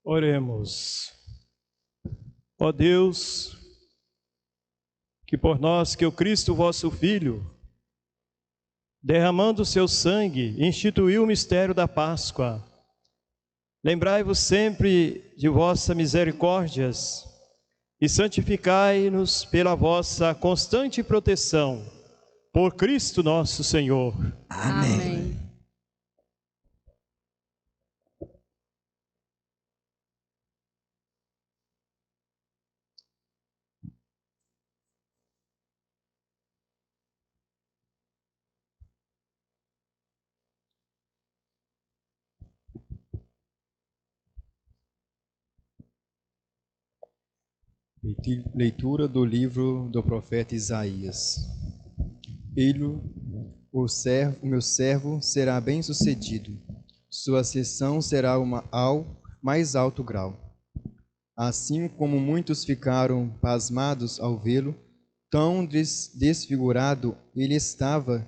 Oremos. Ó Deus, que por nós que o Cristo, vosso Filho, derramando o seu sangue, instituiu o mistério da Páscoa. Lembrai-vos sempre de vossas misericórdias e santificai-nos pela vossa constante proteção. Por Cristo nosso Senhor. Amém. Leitura do livro do profeta Isaías. Ele, o meu servo, será bem-sucedido. Sua ascensão será ao mais alto grau. Assim como muitos ficaram pasmados ao vê-lo, tão desfigurado ele estava,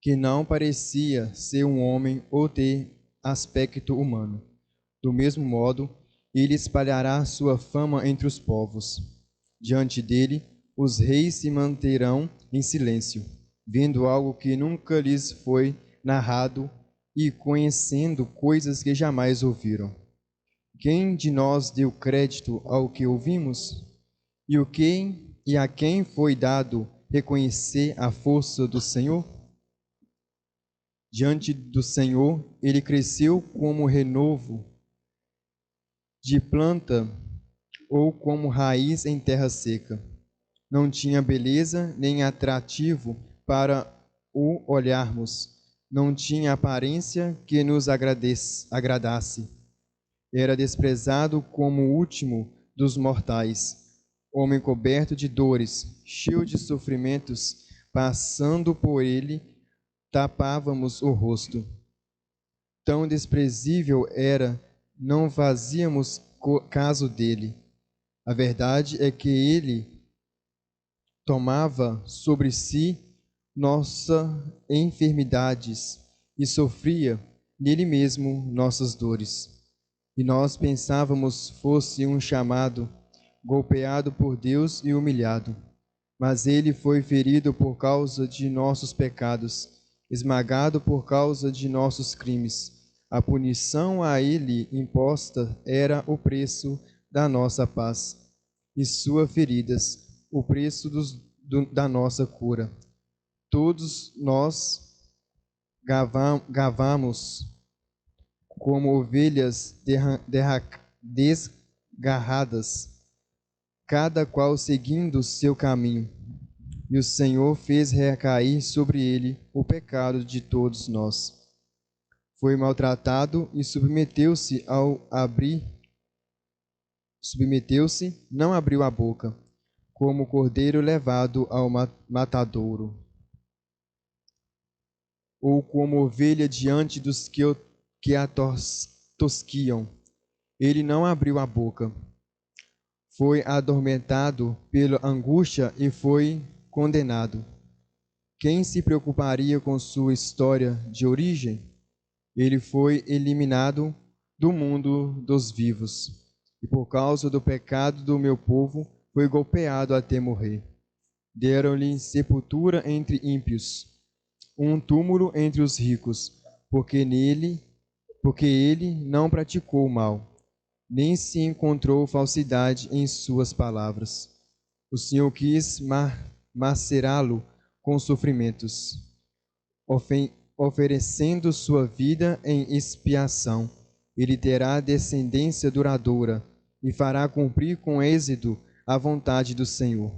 que não parecia ser um homem ou ter aspecto humano. Do mesmo modo, ele espalhará sua fama entre os povos. Diante dele, os reis se manterão em silêncio, vendo algo que nunca lhes foi narrado e conhecendo coisas que jamais ouviram. Quem de nós deu crédito ao que ouvimos? E a quem foi dado reconhecer a força do Senhor? Diante do Senhor, ele cresceu como renovo de planta ou como raiz em terra seca. Não tinha beleza nem atrativo para o olharmos. Não tinha aparência que nos agradasse. Era desprezado como o último dos mortais. Homem coberto de dores, cheio de sofrimentos, passando por ele, tapávamos o rosto. Tão desprezível era, não fazíamos caso dele. A verdade é que ele tomava sobre si nossas enfermidades e sofria nele mesmo nossas dores. E nós pensávamos fosse um chamado, golpeado por Deus e humilhado. Mas ele foi ferido por causa de nossos pecados, esmagado por causa de nossos crimes. A punição a ele imposta era o preço da nossa paz, e suas feridas, o preço da nossa cura. Todos nós gavamos como ovelhas desgarradas, cada qual seguindo seu caminho. E o Senhor fez recair sobre ele o pecado de todos nós. Foi maltratado e submeteu-se, não abriu a boca, como cordeiro levado ao matadouro, ou como ovelha diante dos que a tosquiam. Ele não abriu a boca. Foi adormentado pela angústia e foi condenado. Quem se preocuparia com sua história de origem? Ele foi eliminado do mundo dos vivos, e por causa do pecado do meu povo foi golpeado até morrer. Deram-lhe sepultura entre ímpios, um túmulo entre os ricos, porque ele não praticou o mal, nem se encontrou falsidade em suas palavras. O Senhor quis macerá-lo com sofrimentos, oferecendo sua vida em expiação. Ele terá descendência duradoura e fará cumprir com êxito a vontade do Senhor.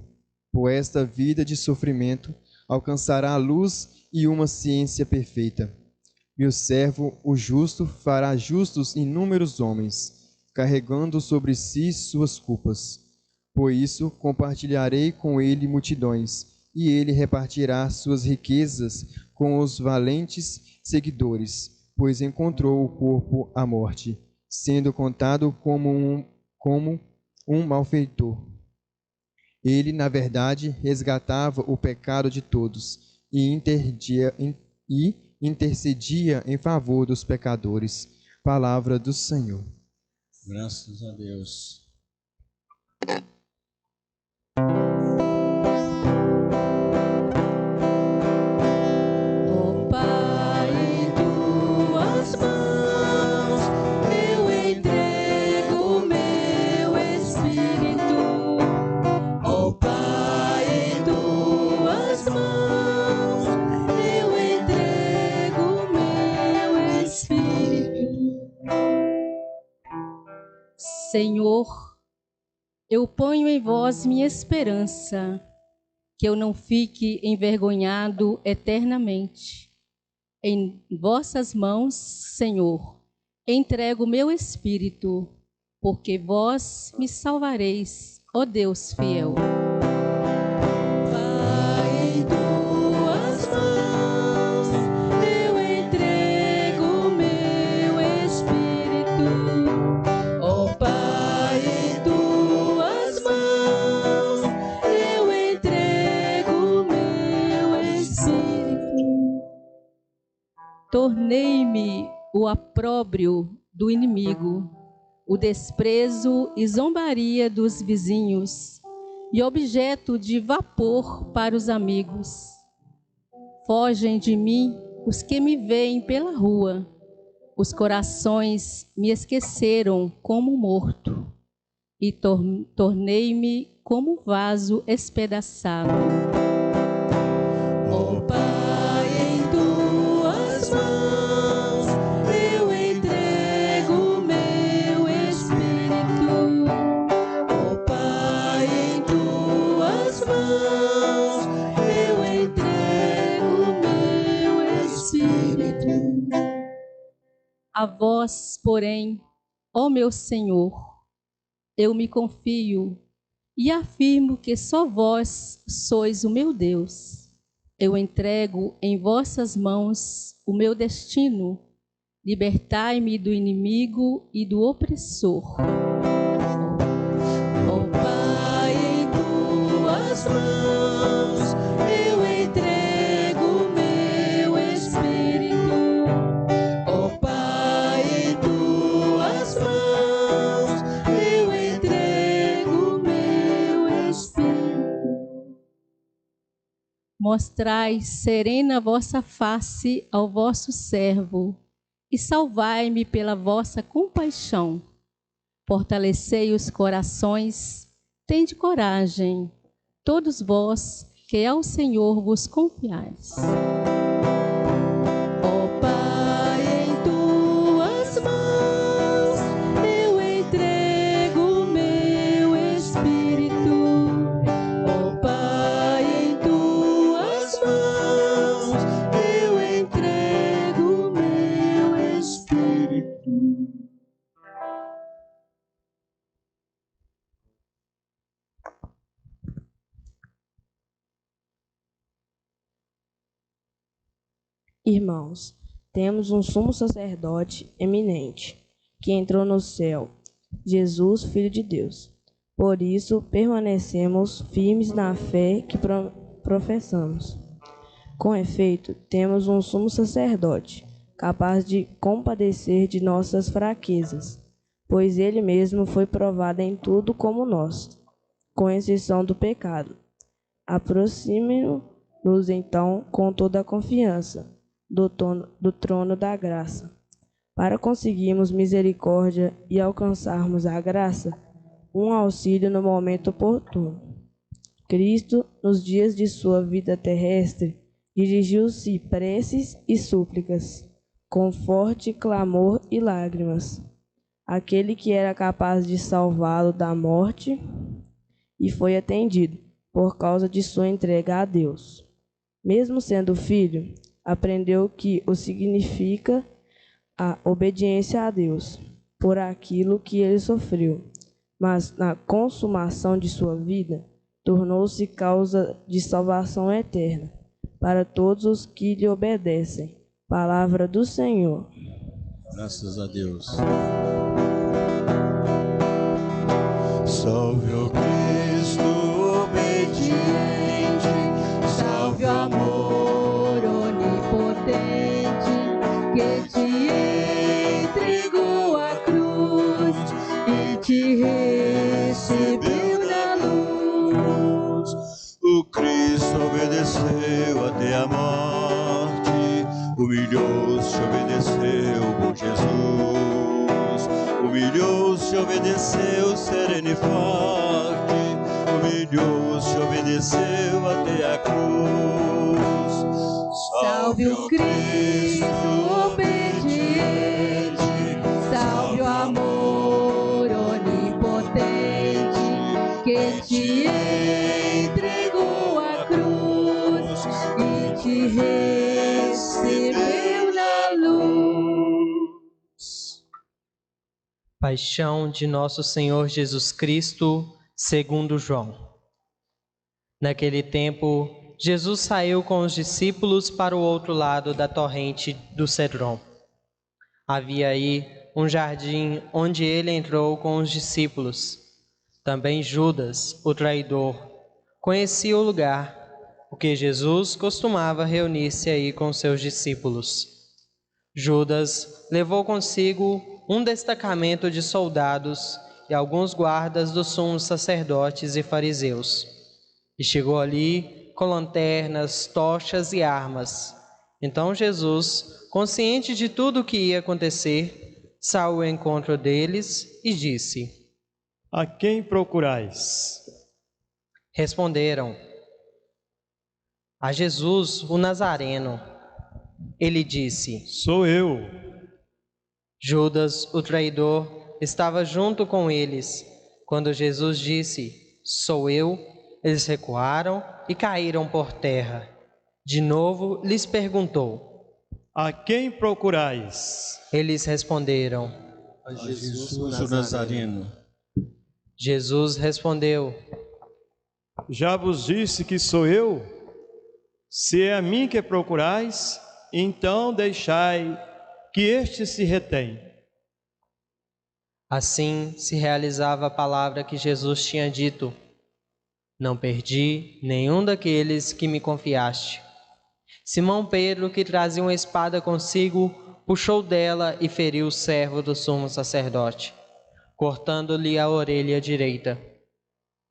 Por esta vida de sofrimento alcançará a luz e uma ciência perfeita. Meu servo, o justo, fará justos inúmeros homens, carregando sobre si suas culpas. Por isso, compartilharei com ele multidões, e ele repartirá suas riquezas com os valentes seguidores, pois encontrou o corpo à morte, sendo contado como um malfeitor. Ele, na verdade, resgatava o pecado de todos e intercedia em favor dos pecadores. Palavra do Senhor. Graças a Deus. Ó Pai, em tuas mãos eu entrego meu espírito. Ó Pai, em tuas mãos eu entrego meu espírito. Senhor, eu ponho em vós minha esperança, que eu não fique envergonhado eternamente. Em vossas mãos, Senhor, entrego meu espírito, porque vós me salvareis, ó Deus fiel. Pai, em tuas mãos eu entrego meu espírito. Ó Pai, em tuas mãos eu entrego meu espírito. Tornei-me o opróbrio do inimigo, o desprezo e zombaria dos vizinhos, e objeto de vapor para os amigos. Fogem de mim os que me veem pela rua, os corações me esqueceram como morto, e tornei-me como vaso espedaçado. Ó Pai, em tuas mãos eu entrego meu espírito. Ó Pai, em tuas mãos eu entrego meu espírito. A vós, porém, ó meu Senhor, eu me confio e afirmo que só vós sois o meu Deus. Eu entrego em vossas mãos o meu destino. Libertai-me do inimigo e do opressor. Ó Pai, em tuas mãos eu entrego meu espírito. Ó Pai, em tuas mãos eu entrego meu espírito. Mostrai serena vossa face ao vosso servo e salvai-me pela vossa compaixão. Fortalecei os corações, tende coragem, todos vós que ao Senhor vos confiais. Ó Pai, em tuas mãos eu entrego meu espírito. Ó Pai, em tuas mãos eu entrego meu espírito. Irmãos, temos um sumo sacerdote eminente, que entrou no céu, Jesus, Filho de Deus. Por isso, permanecemos firmes na fé que professamos. Com efeito, temos um sumo sacerdote, capaz de compadecer de nossas fraquezas, pois ele mesmo foi provado em tudo como nós, com exceção do pecado. Aproxime-nos, então, com toda a confiança do trono da graça, para conseguirmos misericórdia e alcançarmos a graça, um auxílio no momento oportuno. Cristo, nos dias de sua vida terrestre, dirigiu-se preces e súplicas, com forte clamor e lágrimas, àquele que era capaz de salvá-lo da morte, e foi atendido por causa de sua entrega a Deus. Mesmo sendo filho, aprendeu que o significa a obediência a Deus, por aquilo que ele sofreu, mas na consumação de sua vida, tornou-se causa de salvação eterna para todos os que lhe obedecem. Palavra do Senhor. Graças a Deus. Salve o Cristo obediente, salve o amor onipotente, que te entregou a cruz obedeceu, bom Jesus. Humilhou-se, obedeceu, sereno e forte. Humilhou-se, obedeceu até a cruz. Salve o Cristo obediente, salve o amor onipotente, que te entregou a cruz e te recebeu na luz. Paixão de nosso Senhor Jesus Cristo, segundo João. Naquele tempo, Jesus saiu com os discípulos para o outro lado da torrente do Cedron. Havia aí um jardim onde ele entrou com os discípulos. Também Judas, o traidor, conhecia o lugar, porque Jesus costumava reunir-se aí com seus discípulos. Judas levou consigo um destacamento de soldados e alguns guardas dos sumos sacerdotes e fariseus. E chegou ali com lanternas, tochas e armas. Então Jesus, consciente de tudo o que ia acontecer, saiu ao encontro deles e disse: A quem procurais? Responderam: A Jesus, o Nazareno. Ele disse: Sou eu. Judas, o traidor, estava junto com eles. Quando Jesus disse: Sou eu, eles recuaram e caíram por terra. De novo lhes perguntou: A quem procurais? Eles responderam: A Jesus o Nazareno. Jesus respondeu: Já vos disse que sou eu? Se é a mim que procurais, então deixai que este se retém. Assim se realizava a palavra que Jesus tinha dito: Não perdi nenhum daqueles que me confiaste. Simão Pedro, que trazia uma espada consigo, puxou dela e feriu o servo do sumo sacerdote, cortando-lhe a orelha direita.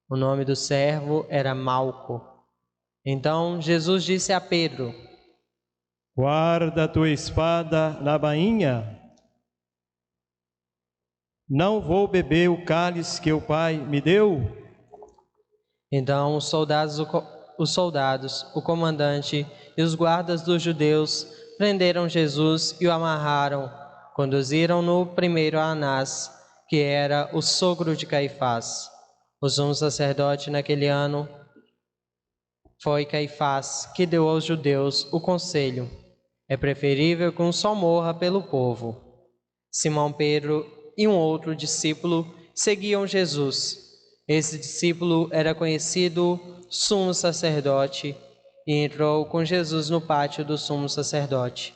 O nome do servo era Malco. Então Jesus disse a Pedro: Guarda a tua espada na bainha. Não vou beber o cálice que o Pai me deu? Então os soldados, o comandante e os guardas dos judeus prenderam Jesus e o amarraram. Conduziram-no primeiro a Anás, que era o sogro de Caifás. O sumo sacerdote naquele ano foi Caifás, que deu aos judeus o conselho: é preferível que um só morra pelo povo. Simão Pedro e um outro discípulo seguiam Jesus. Esse discípulo era conhecido sumo sacerdote e entrou com Jesus no pátio do sumo sacerdote.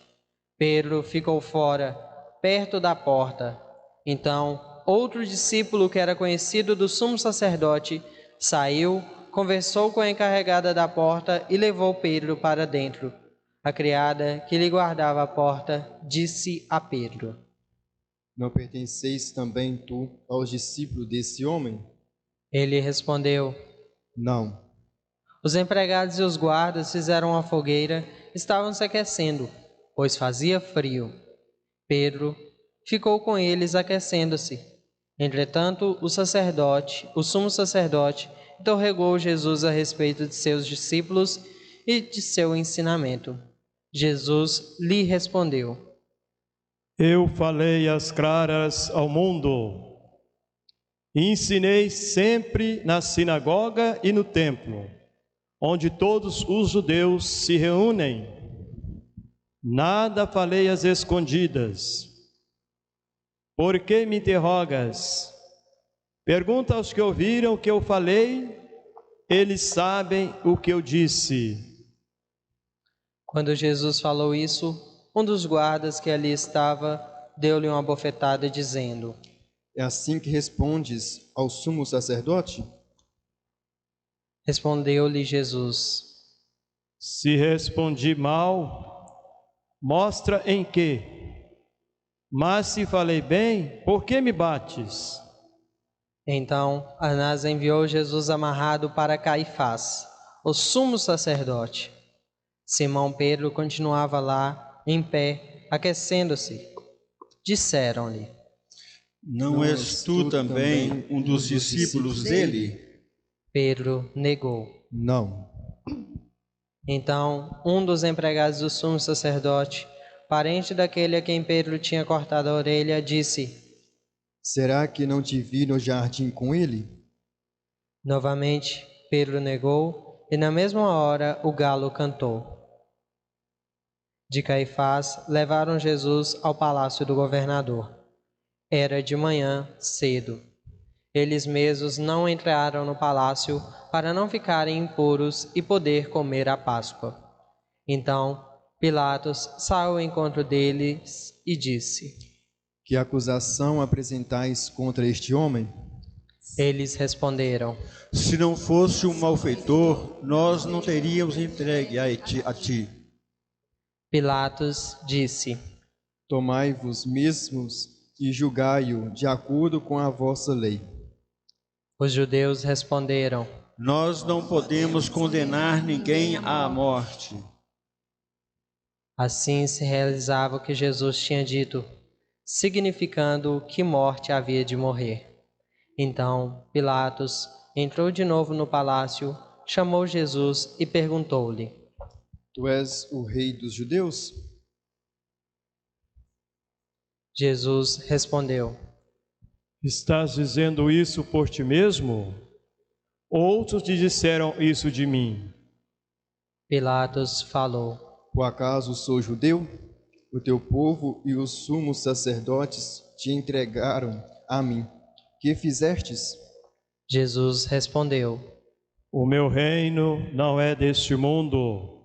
Pedro ficou fora, perto da porta. Então, outro discípulo que era conhecido do sumo sacerdote saiu, conversou com a encarregada da porta e levou Pedro para dentro. A criada que lhe guardava a porta disse a Pedro: Não pertenceis também tu aos discípulos desse homem? Ele respondeu: Não. Os empregados e os guardas fizeram uma fogueira, estavam se aquecendo, pois fazia frio. Pedro ficou com eles aquecendo-se. Entretanto, o sumo sacerdote, interrogou Jesus a respeito de seus discípulos e de seu ensinamento. Jesus lhe respondeu: Eu falei as claras ao mundo. Ensinei sempre na sinagoga e no templo, onde todos os judeus se reúnem. Nada falei às escondidas. Por que me interrogas? Pergunta aos que ouviram o que eu falei, eles sabem o que eu disse. Quando Jesus falou isso, um dos guardas que ali estava deu-lhe uma bofetada, dizendo: É assim que respondes ao sumo sacerdote? Respondeu-lhe Jesus: Se respondi mal, mostra em que. Mas se falei bem, por que me bates? Então Anás enviou Jesus amarrado para Caifás, o sumo sacerdote. Simão Pedro continuava lá, em pé, aquecendo-se. Disseram-lhe: Não és tu também um dos discípulos dele? Pedro negou. Não. Então, um dos empregados do sumo sacerdote, parente daquele a quem Pedro tinha cortado a orelha, disse: Será que não te vi no jardim com ele? Novamente, Pedro negou, e na mesma hora o galo cantou. De Caifás, levaram Jesus ao palácio do governador. Era de manhã, cedo. Eles mesmos não entraram no palácio para não ficarem impuros e poder comer a Páscoa. Então, Pilatos saiu ao encontro deles e disse: Que acusação apresentais contra este homem? Eles responderam: Se não fosse um malfeitor, nós não teríamos entregue a ti. Pilatos disse: Tomai-vos mesmos e julgai-o de acordo com a vossa lei. Os judeus responderam: Nós não podemos condenar ninguém à morte. Assim se realizava o que Jesus tinha dito, significando que morte havia de morrer. Então Pilatos entrou de novo no palácio, chamou Jesus e perguntou-lhe: Tu és o rei dos judeus? Jesus respondeu: Estás dizendo isso por ti mesmo? Outros te disseram isso de mim. Pilatos falou: Por acaso sou judeu? O teu povo e os sumos sacerdotes te entregaram a mim. Que fizestes? Jesus respondeu: O meu reino não é deste mundo.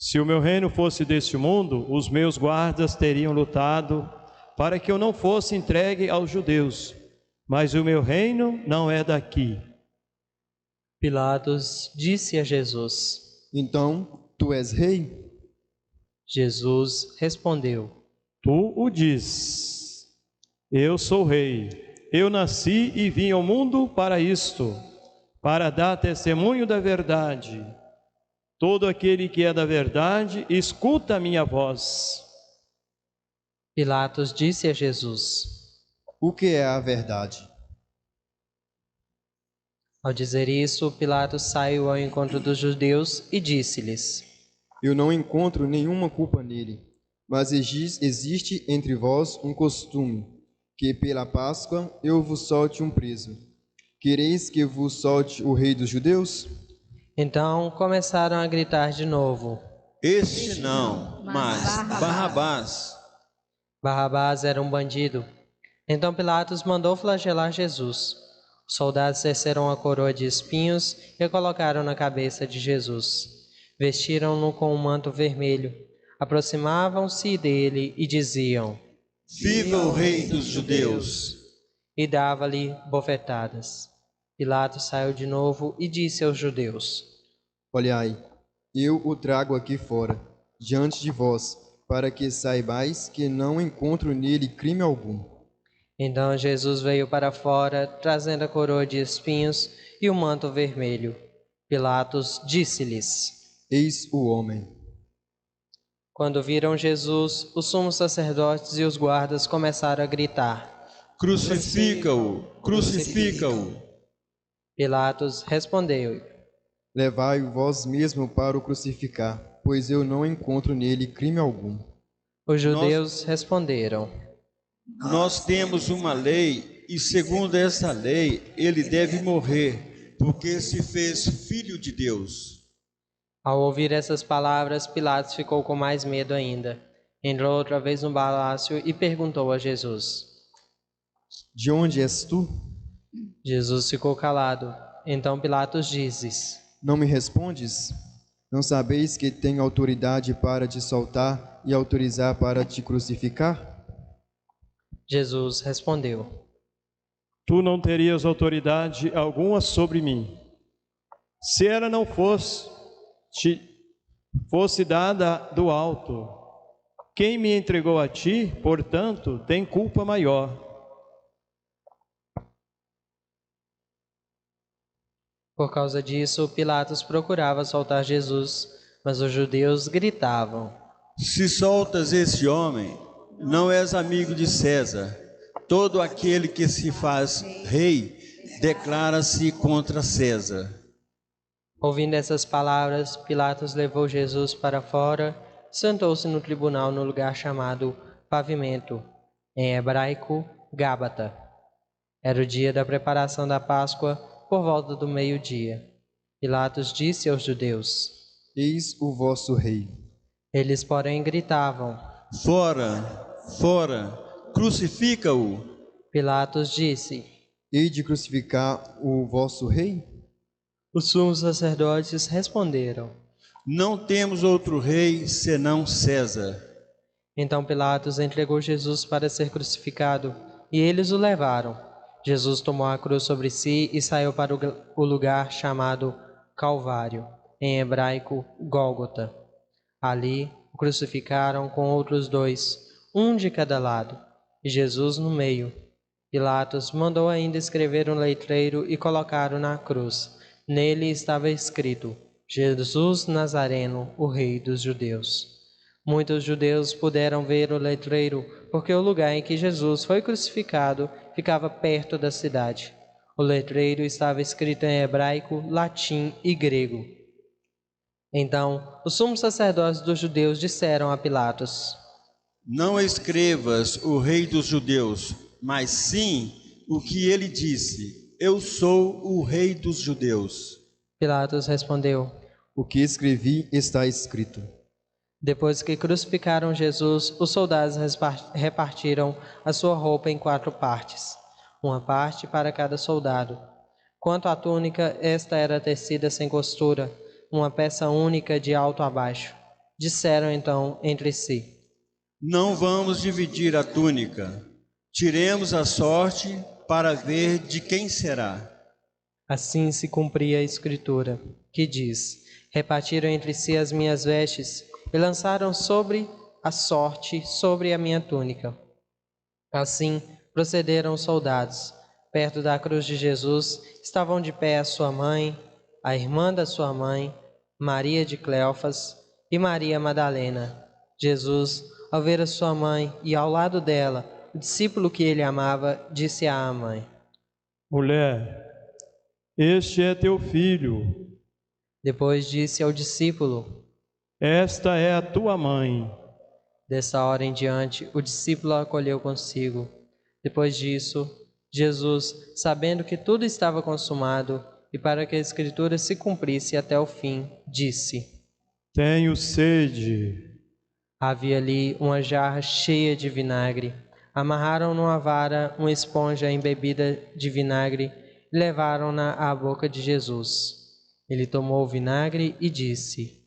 Se o meu reino fosse deste mundo, os meus guardas teriam lutado para que eu não fosse entregue aos judeus. Mas o meu reino não é daqui. Pilatos disse a Jesus: Então, tu és rei? Jesus respondeu: Tu o dizes. Eu sou rei. Eu nasci e vim ao mundo para isto, para dar testemunho da verdade. Todo aquele que é da verdade, escuta a minha voz. Pilatos disse a Jesus: O que é a verdade? Ao dizer isso, Pilatos saiu ao encontro dos judeus e disse-lhes: Eu não encontro nenhuma culpa nele, mas existe entre vós um costume, que pela Páscoa eu vos solte um preso. Quereis que vos solte o rei dos judeus? Então começaram a gritar de novo. Este não, mas Barrabás. Barrabás era um bandido. Então Pilatos mandou flagelar Jesus. Os soldados teceram a coroa de espinhos e a colocaram na cabeça de Jesus. Vestiram-no com um manto vermelho. Aproximavam-se dele e diziam: Viva o rei dos judeus! E dava-lhe bofetadas. Pilatos saiu de novo e disse aos judeus: Olhai, eu o trago aqui fora, diante de vós, para que saibais que não encontro nele crime algum. Então Jesus veio para fora, trazendo a coroa de espinhos e o manto vermelho. Pilatos disse-lhes: Eis o homem. Quando viram Jesus, os sumos sacerdotes e os guardas começaram a gritar: Crucifica-o! Crucifica-o! Pilatos respondeu: Levai-o vós mesmo para o crucificar, pois eu não encontro nele crime algum. Os judeus responderam: Nós temos uma lei, e segundo essa lei, ele deve morrer, porque se fez filho de Deus. Ao ouvir essas palavras, Pilatos ficou com mais medo ainda. Entrou outra vez no palácio e perguntou a Jesus: De onde és tu? Jesus ficou calado. Então Pilatos disse: Não me respondes? Não sabeis que tenho autoridade para te soltar e autorizar para te crucificar? Jesus respondeu: Tu não terias autoridade alguma sobre mim, se ela não fosse dada do alto. Quem me entregou a ti, portanto, tem culpa maior. Por causa disso, Pilatos procurava soltar Jesus, mas os judeus gritavam: Se soltas esse homem, não és amigo de César. Todo aquele que se faz rei declara-se contra César. Ouvindo essas palavras, Pilatos levou Jesus para fora, sentou-se no tribunal no lugar chamado Pavimento, em hebraico, Gábata. Era o dia da preparação da Páscoa, por volta do meio-dia. Pilatos disse aos judeus: Eis o vosso rei. Eles, porém, gritavam: Fora, fora, crucifica-o. Pilatos disse: Hei de crucificar o vosso rei? Os sumos sacerdotes responderam: Não temos outro rei senão César. Então Pilatos entregou Jesus para ser crucificado, e eles o levaram. Jesus tomou a cruz sobre si e saiu para o lugar chamado Calvário, em hebraico, Gólgota. Ali o crucificaram com outros dois, um de cada lado, e Jesus no meio. Pilatos mandou ainda escrever um letreiro e colocá-lo na cruz. Nele estava escrito: Jesus Nazareno, o Rei dos Judeus. Muitos judeus puderam ver o letreiro, porque o lugar em que Jesus foi crucificado ficava perto da cidade. O letreiro estava escrito em hebraico, latim e grego. Então, os sumos sacerdotes dos judeus disseram a Pilatos: Não escrevas o Rei dos Judeus, mas sim o que ele disse: Eu sou o Rei dos Judeus. Pilatos respondeu: O que escrevi está escrito. Depois que crucificaram Jesus, os soldados repartiram a sua roupa em 4 partes, uma parte para cada soldado. Quanto à túnica, esta era tecida sem costura, uma peça única de alto a baixo. Disseram então entre si: Não vamos dividir a túnica. Tiremos a sorte para ver de quem será. Assim se cumpria a escritura, que diz: Repartiram entre si as minhas vestes e lançaram sobre a sorte sobre a minha túnica. Assim procederam os soldados. Perto da cruz de Jesus estavam de pé a sua mãe, a irmã da sua mãe, Maria de Cleofas e Maria Madalena. Jesus, ao ver a sua mãe e ao lado dela o discípulo que ele amava, disse à mãe: Mulher, este é teu filho. Depois disse ao discípulo: Esta é a tua mãe. Dessa hora em diante, o discípulo a acolheu consigo. Depois disso, Jesus, sabendo que tudo estava consumado, e para que a Escritura se cumprisse até o fim, disse: Tenho sede. Havia ali uma jarra cheia de vinagre. Amarraram numa vara uma esponja embebida de vinagre e levaram-na à boca de Jesus. Ele tomou o vinagre e disse: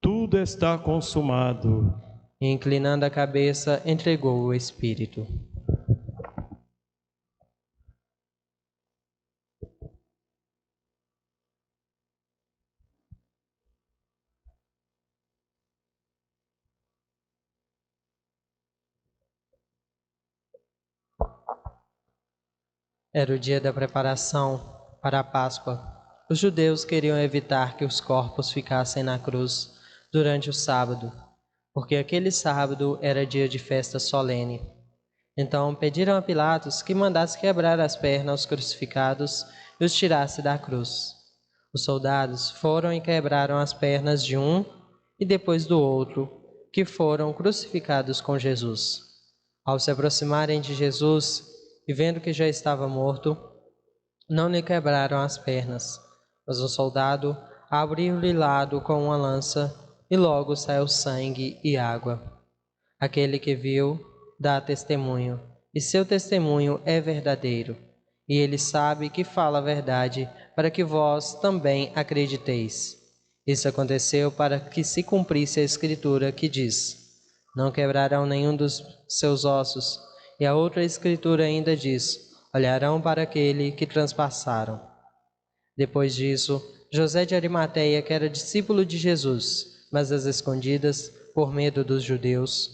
Tudo está consumado. E, inclinando a cabeça, entregou o Espírito. Era o dia da preparação para a Páscoa. Os judeus queriam evitar que os corpos ficassem na cruz durante o sábado, porque aquele sábado era dia de festa solene. Então pediram a Pilatos que mandasse quebrar as pernas aos crucificados e os tirasse da cruz. Os soldados foram e quebraram as pernas de um e depois do outro, que foram crucificados com Jesus. Ao se aproximarem de Jesus e vendo que já estava morto, não lhe quebraram as pernas, mas o soldado abriu-lhe lado com uma lança e logo saiu sangue e água. Aquele que viu dá testemunho, e seu testemunho é verdadeiro. E ele sabe que fala a verdade, para que vós também acrediteis. Isso aconteceu para que se cumprisse a Escritura que diz: Não quebrarão nenhum dos seus ossos. E a outra Escritura ainda diz: Olharão para aquele que transpassaram. Depois disso, José de Arimateia, que era discípulo de Jesus, mas às escondidas, por medo dos judeus,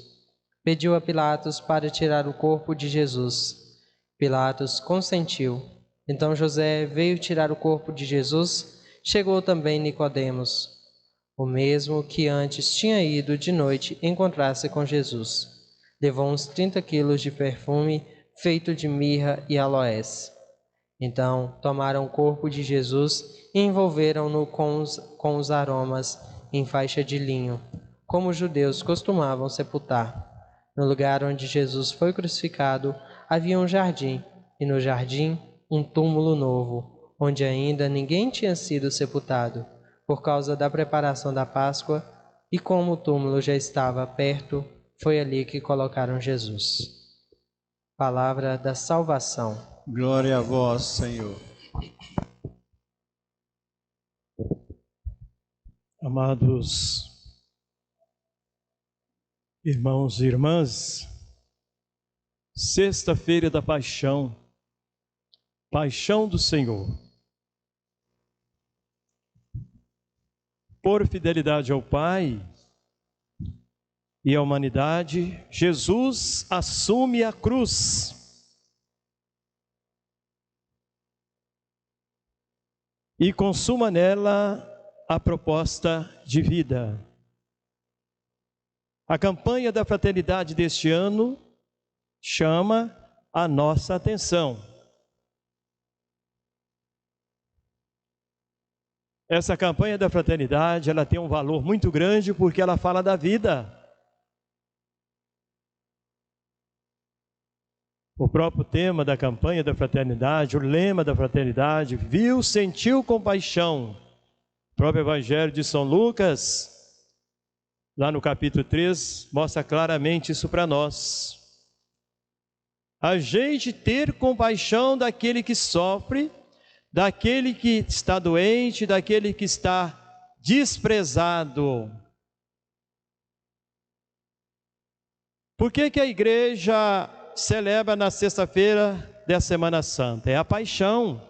pediu a Pilatos para tirar o corpo de Jesus. Pilatos consentiu. Então José veio tirar o corpo de Jesus. Chegou também Nicodemos, o mesmo que antes tinha ido de noite encontrar-se com Jesus. Levou uns 30 quilos de perfume feito de mirra e aloés. Então tomaram o corpo de Jesus e envolveram-no com os aromas em faixa de linho, como os judeus costumavam sepultar. No lugar onde Jesus foi crucificado havia um jardim, e no jardim um túmulo novo, onde ainda ninguém tinha sido sepultado, por causa da preparação da Páscoa, e como o túmulo já estava perto, foi ali que colocaram Jesus. Palavra da salvação. Glória a vós, Senhor. Amados irmãos e irmãs, sexta-feira da Paixão, Paixão do Senhor. Por fidelidade ao Pai e à humanidade, Jesus assume a cruz. E consuma nela a proposta de vida. A campanha da fraternidade deste ano chama a nossa atenção. Essa campanha da fraternidade, ela tem um valor muito grande porque ela fala da vida. O próprio tema da campanha da fraternidade, o lema da fraternidade, viu, sentiu compaixão. O próprio Evangelho de São Lucas, lá no capítulo 3, mostra claramente isso para nós. A gente ter compaixão daquele que sofre, daquele que está doente, daquele que está desprezado. Por que a igreja celebra na sexta-feira da Semana Santa? É a paixão,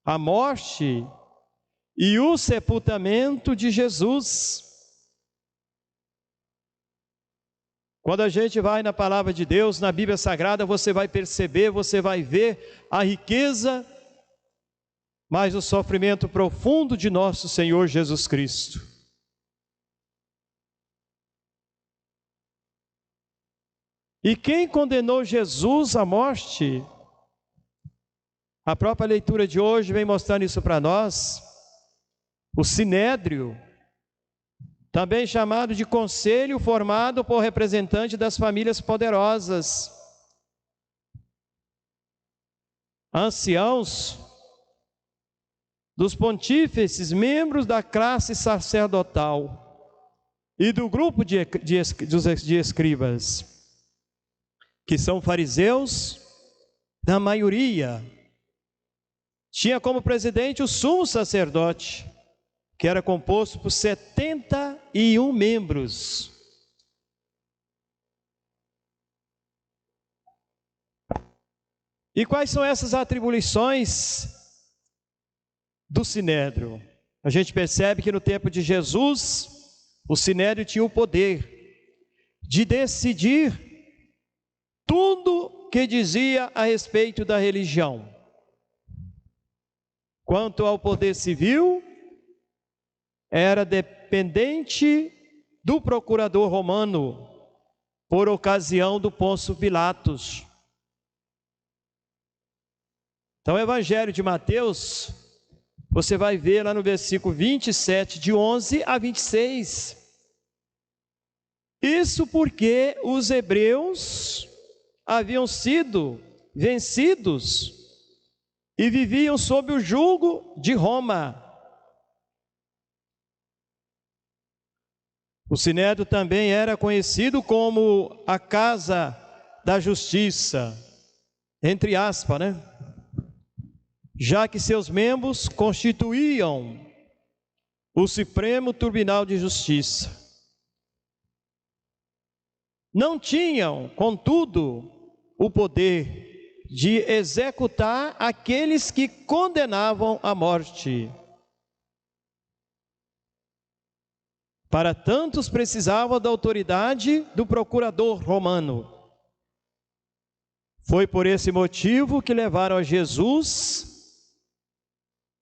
a morte e o sepultamento de Jesus. Quando a gente vai na palavra de Deus, na Bíblia Sagrada, você vai perceber, você vai ver a riqueza, mas o sofrimento profundo de nosso Senhor Jesus Cristo. E quem condenou Jesus à morte? A própria leitura de hoje vem mostrando isso para nós. O Sinédrio, também chamado de conselho formado por representantes das famílias poderosas, anciãos, dos pontífices, membros da classe sacerdotal e do grupo de escribas, que são fariseus, na maioria. Tinha como presidente o sumo sacerdote, que era composto por 71 membros. E quais são essas atribuições do Sinédrio? A gente percebe que no tempo de Jesus, o Sinédrio tinha o poder de decidir tudo que dizia a respeito da religião. Quanto ao poder civil, era dependente do procurador romano, por ocasião do Pôncio Pilatos. Então, o Evangelho de Mateus, você vai ver lá no versículo 27, de 11 a 26. Isso porque os hebreus haviam sido vencidos e viviam sob o jugo de Roma. O Sinédrio também era conhecido como a Casa da Justiça, entre aspas, né? Já que seus membros constituíam o Supremo Tribunal de Justiça. Não tinham, contudo, o poder de executar aqueles que condenavam à morte. Para tantos precisavam da autoridade do procurador romano. Foi por esse motivo que levaram a Jesus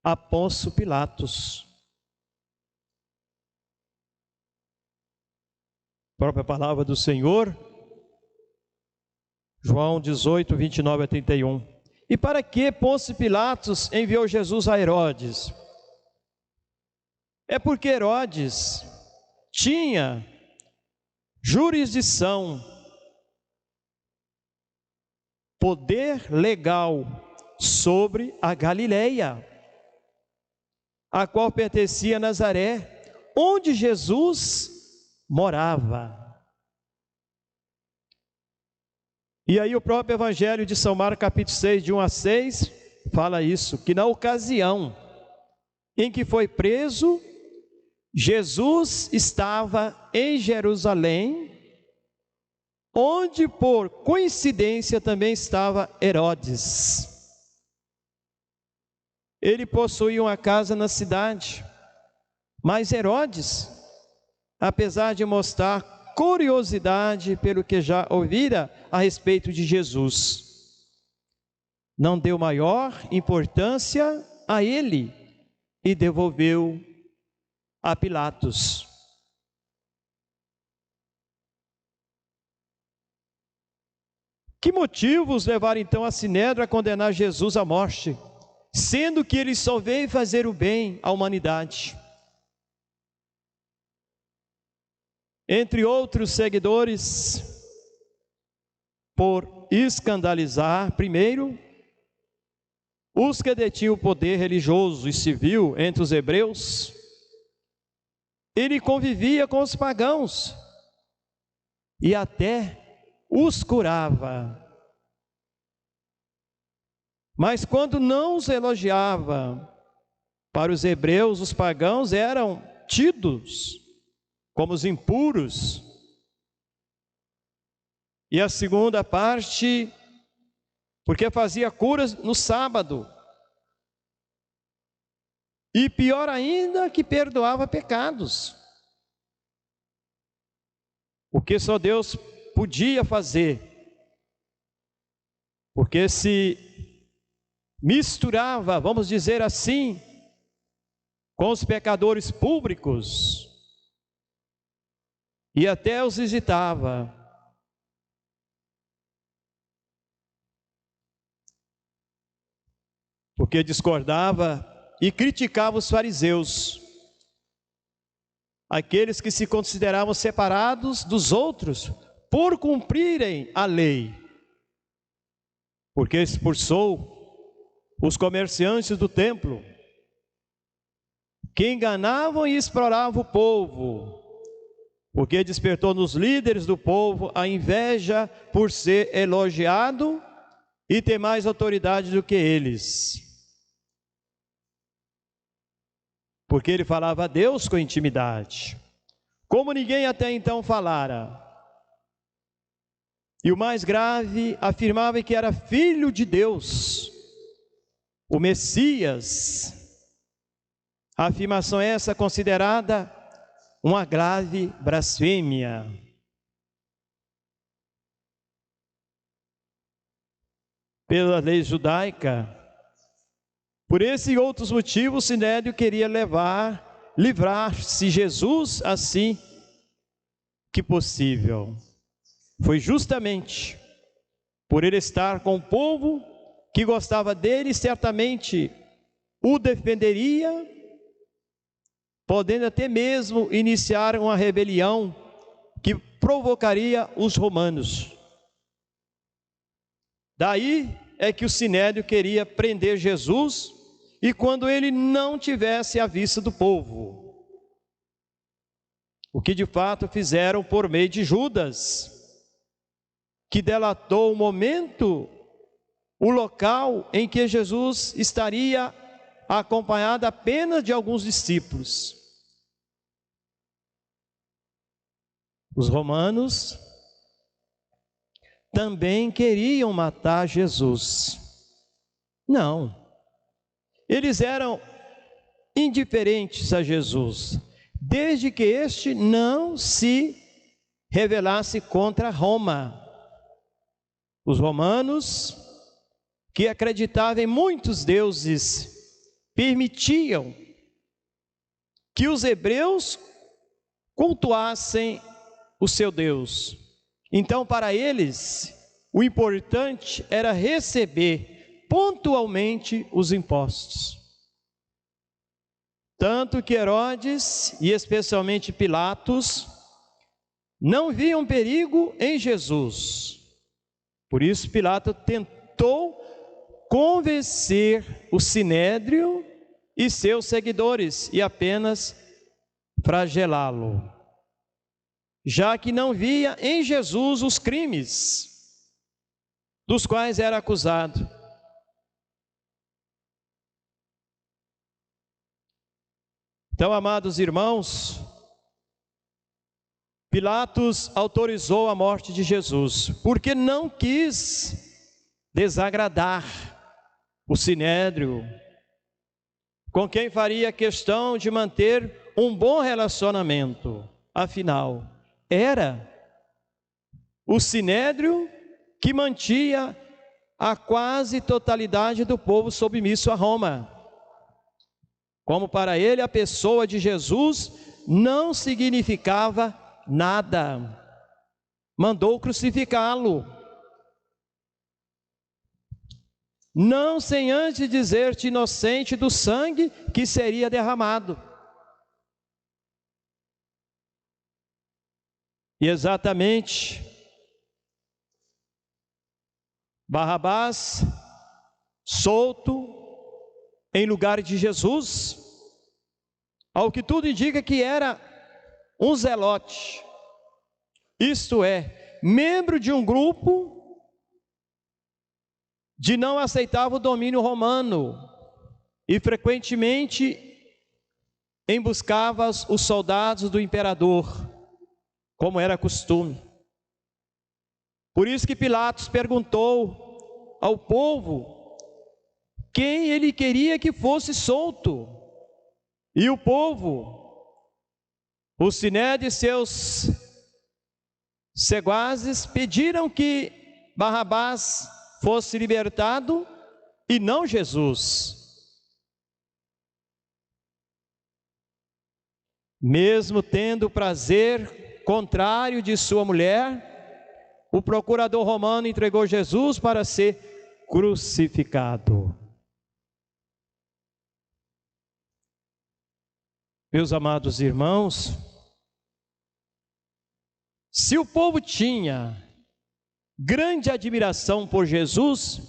a Pôncio Pilatos. própria palavra do Senhor, João 18, 29 a 31. E para que Pôncio Pilatos enviou Jesus a Herodes? É porque Herodes tinha jurisdição, poder legal sobre a Galileia, a qual pertencia a Nazaré, onde Jesus morava. E aí o próprio Evangelho de São Marcos, capítulo 6, de 1 a 6, fala isso, que na ocasião em que foi preso, Jesus estava em Jerusalém, onde por coincidência também estava Herodes. Ele possuía uma casa na cidade, mas Herodes, apesar de mostrar curiosidade pelo que já ouvira a respeito de Jesus, não deu maior importância a ele e devolveu a Pilatos. Que motivos levaram então a Sinédrio a condenar Jesus à morte, sendo que ele só veio fazer o bem à humanidade? Entre outros seguidores, por escandalizar, primeiro, os que detinham o poder religioso e civil entre os hebreus. Ele convivia com os pagãos e até os curava. Mas quando não os elogiava, para os hebreus, os pagãos eram tidos como os impuros. E a segunda parte, porque fazia curas no sábado. E pior ainda, que perdoava pecados. O que só Deus podia fazer. Porque se misturava, vamos dizer assim, com os pecadores públicos, e até os visitava. Porque discordava e criticava os fariseus, aqueles que se consideravam separados dos outros por cumprirem a lei, porque expulsou os comerciantes do templo, que enganavam e exploravam o povo, porque despertou nos líderes do povo a inveja por ser elogiado e ter mais autoridade do que eles. Porque ele falava a Deus com intimidade, como ninguém até então falara. E o mais grave, afirmava que era filho de Deus, o Messias. A afirmação essa considerada uma grave blasfêmia. Pela lei judaica. Por esse e outros motivos, o Sinédrio queria livrar-se Jesus assim que possível. Foi justamente por ele estar com o povo que gostava dele, certamente o defenderia, podendo até mesmo iniciar uma rebelião que provocaria os romanos. Daí é que o Sinédrio queria prender Jesus, e quando ele não tivesse à vista do povo, o que de fato fizeram por meio de Judas, que delatou o momento, o local em que Jesus estaria acompanhado apenas de alguns discípulos. Os romanos também queriam matar Jesus. Não. Eles eram indiferentes a Jesus, desde que este não se rebelasse contra Roma. Os romanos, que acreditavam em muitos deuses, permitiam que os hebreus cultuassem o seu Deus. Então, para eles, o importante era receber pontualmente os impostos. Tanto que Herodes, e especialmente Pilatos, não viam perigo em Jesus. Por isso, Pilatos tentou convencer o Sinédrio e seus seguidores e apenas flagelá-lo, já que não via em Jesus os crimes dos quais era acusado. Então, amados irmãos, Pilatos autorizou a morte de Jesus, porque não quis desagradar o Sinédrio, com quem faria questão de manter um bom relacionamento. Afinal, era o Sinédrio que mantinha a quase totalidade do povo submisso a Roma. Como para ele a pessoa de Jesus não significava nada, mandou crucificá-lo. Não sem antes dizer-te inocente do sangue que seria derramado. E exatamente, Barrabás, solto em lugar de Jesus, ao que tudo indica que era um zelote, isto é, membro de um grupo de não aceitava o domínio romano e frequentemente emboscava os soldados do imperador, como era costume. Por isso que Pilatos perguntou ao povo quem ele queria que fosse solto. E o povo, o Sinédrio e seus seguazes pediram que Barrabás fosse libertado e não Jesus. Mesmo tendo prazer contrário de sua mulher, o procurador romano entregou Jesus para ser crucificado. Meus amados irmãos, se o povo tinha grande admiração por Jesus,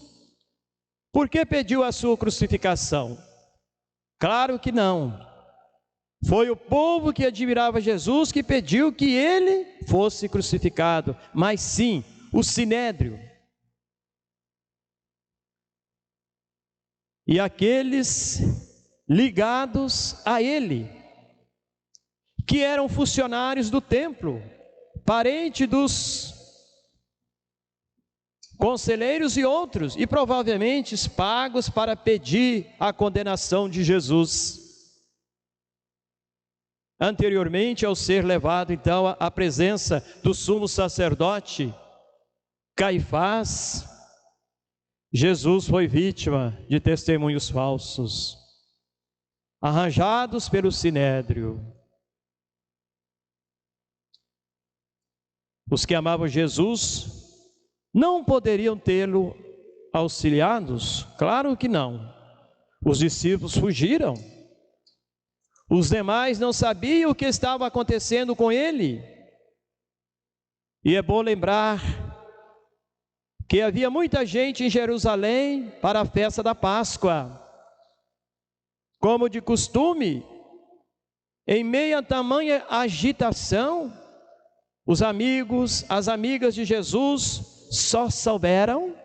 por que pediu a sua crucificação? Claro que não. Foi o povo que admirava Jesus que pediu que ele fosse crucificado, mas sim o Sinédrio. E aqueles ligados a ele, que eram funcionários do templo, parente dos conselheiros e outros, e provavelmente pagos para pedir a condenação de Jesus. Anteriormente, ao ser levado então à presença do sumo sacerdote Caifás, Jesus foi vítima de testemunhos falsos, arranjados pelo Sinédrio. Os que amavam Jesus não poderiam tê-lo auxiliados? Claro que não. Os discípulos fugiram. Os demais não sabiam o que estava acontecendo com ele. E é bom lembrar que havia muita gente em Jerusalém para a festa da Páscoa. Como de costume, em meio a tamanha agitação, os amigos, as amigas de Jesus só souberam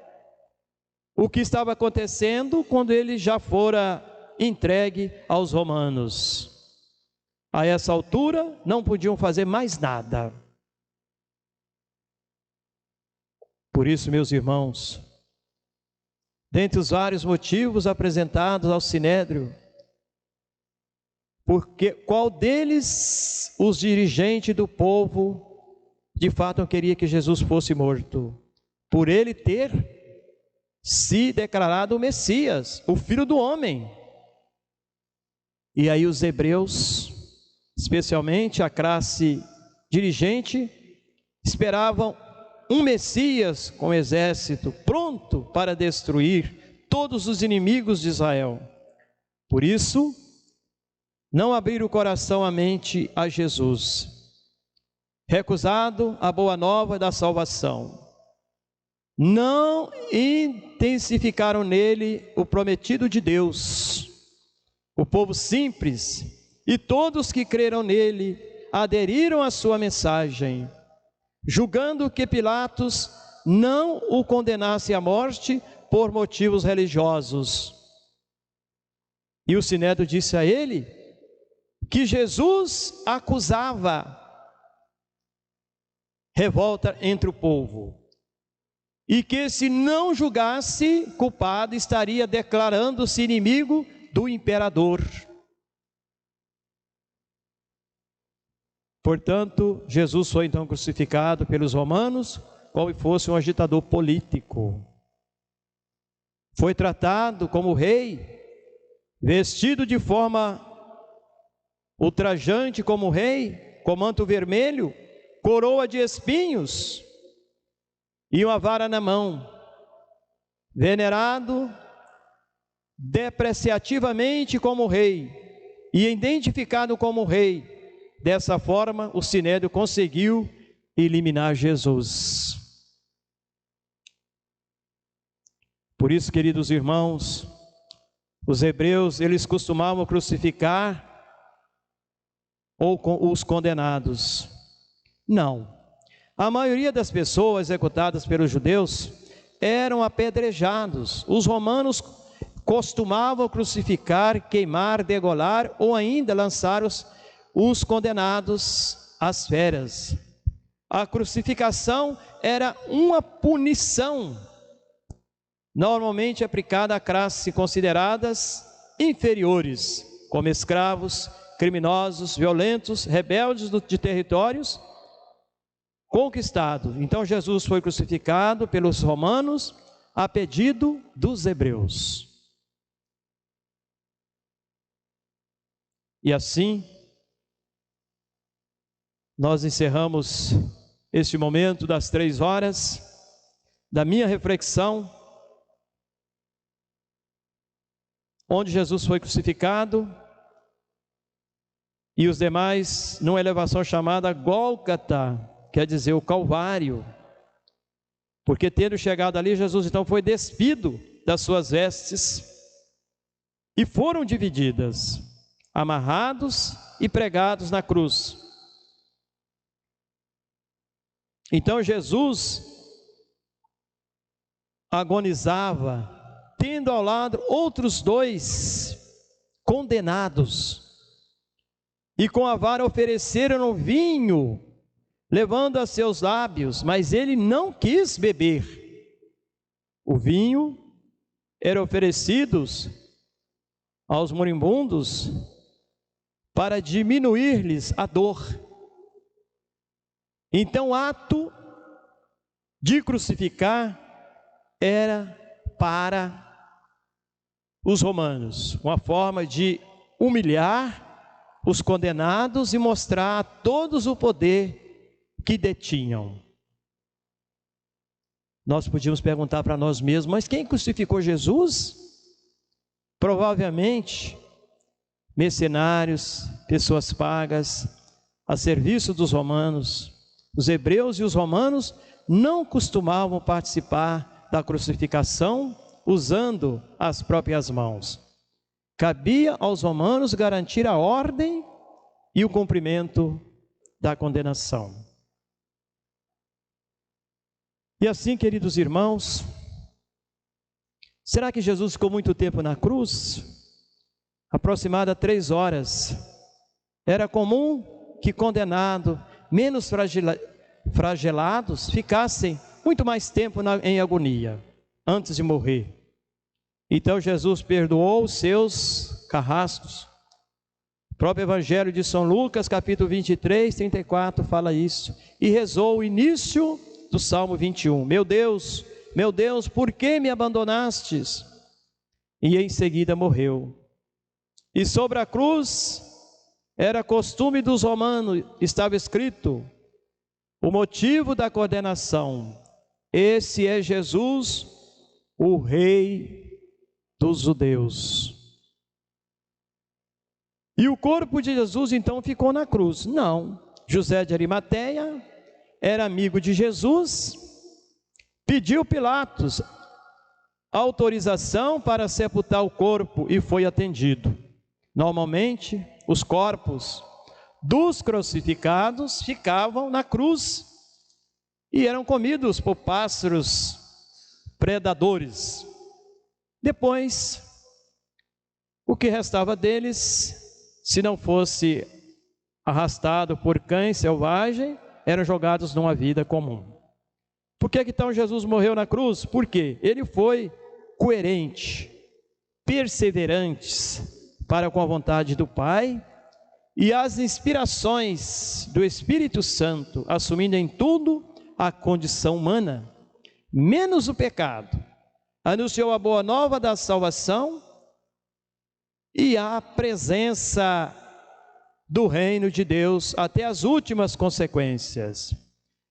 o que estava acontecendo quando ele já fora entregue aos romanos. A essa altura, não podiam fazer mais nada. Por isso, meus irmãos, dentre os vários motivos apresentados ao Sinédrio, porque qual deles os dirigentes do povo de fato não queria que Jesus fosse morto? Por ele ter se declarado o Messias, o Filho do Homem. E aí os hebreus, especialmente a classe dirigente, esperavam um Messias com exército pronto para destruir todos os inimigos de Israel. Por isso, não abriram o coração, a mente a Jesus, recusado a boa nova da salvação. Não intensificaram nele o prometido de Deus. O povo simples e todos que creram nele aderiram à sua mensagem, julgando que Pilatos não o condenasse à morte por motivos religiosos. E o Sinédrio disse a ele que Jesus acusava revolta entre o povo, e que se não julgasse culpado, estaria declarando-se inimigo do imperador. Portanto, Jesus foi então crucificado pelos romanos como se fosse um agitador político. Foi tratado como rei, vestido de forma ultrajante como rei, com manto vermelho, coroa de espinhos e uma vara na mão, venerado depreciativamente como rei e identificado como rei. Dessa forma, o Sinédrio conseguiu eliminar Jesus. Por isso, queridos irmãos, os hebreus, eles costumavam crucificar os condenados. Não. A maioria das pessoas executadas pelos judeus eram apedrejados. Os romanos costumavam crucificar, queimar, degolar ou ainda lançar os condenados às feras. A crucificação era uma punição normalmente aplicada a classes consideradas inferiores, como escravos, criminosos, violentos, rebeldes de territórios conquistados. Então Jesus foi crucificado pelos romanos a pedido dos hebreus. E assim, nós encerramos este momento das 3 horas da minha reflexão, onde Jesus foi crucificado e os demais numa elevação chamada Gólgota, quer dizer o Calvário, porque tendo chegado ali, Jesus então foi despido das suas vestes e foram divididas, amarrados e pregados na cruz. Então Jesus agonizava, tendo ao lado outros 2 condenados, e com a vara ofereceram vinho, levando a seus lábios, mas ele não quis beber. O vinho era oferecido aos moribundos para diminuir-lhes a dor. Então o ato de crucificar era para os romanos uma forma de humilhar os condenados e mostrar a todos o poder que detinham. Nós podíamos perguntar para nós mesmos, mas quem crucificou Jesus? Provavelmente mercenários, pessoas pagas a serviço dos romanos. Os hebreus e os romanos não costumavam participar da crucificação usando as próprias mãos. Cabia aos romanos garantir a ordem e o cumprimento da condenação. E assim, queridos irmãos, será que Jesus ficou muito tempo na cruz? Aproximada 3 horas. Era comum que condenado, menos flagelados, ficassem muito mais tempo em agonia, antes de morrer. Então Jesus perdoou os seus carrascos. O próprio Evangelho de São Lucas, capítulo 23, 34, fala isso. E rezou o início do Salmo 21. Meu Deus, por que me abandonastes? E em seguida morreu. E sobre a cruz, era costume dos romanos, estava escrito, o motivo da condenação. Esse é Jesus, o Rei dos judeus. E o corpo de Jesus então ficou na cruz? Não. José de Arimateia era amigo de Jesus, pediu Pilatos autorização para sepultar o corpo e foi atendido. Normalmente, os corpos dos crucificados ficavam na cruz e eram comidos por pássaros predadores. Depois, o que restava deles, se não fosse arrastado por cães selvagens, eram jogados numa vida comum. Por que então Jesus morreu na cruz? Porque ele foi coerente, perseverante para com a vontade do Pai e as inspirações do Espírito Santo, assumindo em tudo a condição humana, menos o pecado. Anunciou a boa nova da salvação e a presença do reino de Deus até as últimas consequências.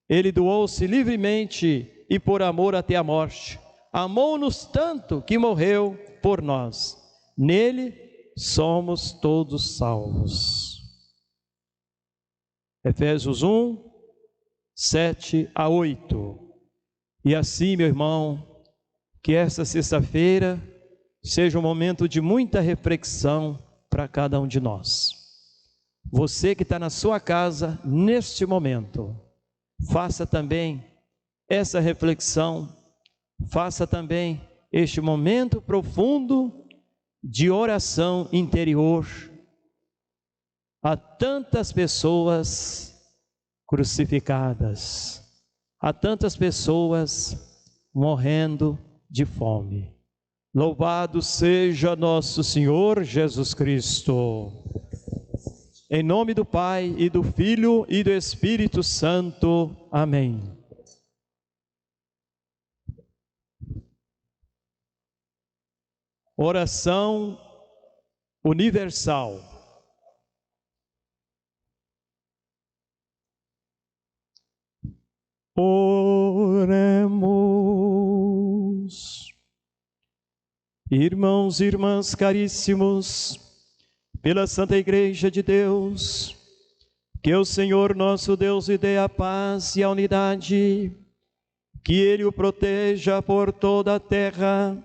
Ele doou-se livremente e por amor até a morte. Amou-nos tanto que morreu por nós. Nele somos todos salvos. Efésios 1, 7 a 8. E assim, meu irmão, que esta sexta-feira seja um momento de muita reflexão para cada um de nós. Você que está na sua casa, neste momento, faça também essa reflexão, faça também este momento profundo de oração interior. Há tantas pessoas crucificadas, há tantas pessoas morrendo de fome. Louvado seja nosso Senhor Jesus Cristo. Em nome do Pai, e do Filho, e do Espírito Santo. Amém. Oração universal. Oremos. Irmãos e irmãs caríssimos, pela Santa Igreja de Deus, que o Senhor nosso Deus lhe dê a paz e a unidade, que Ele o proteja por toda a terra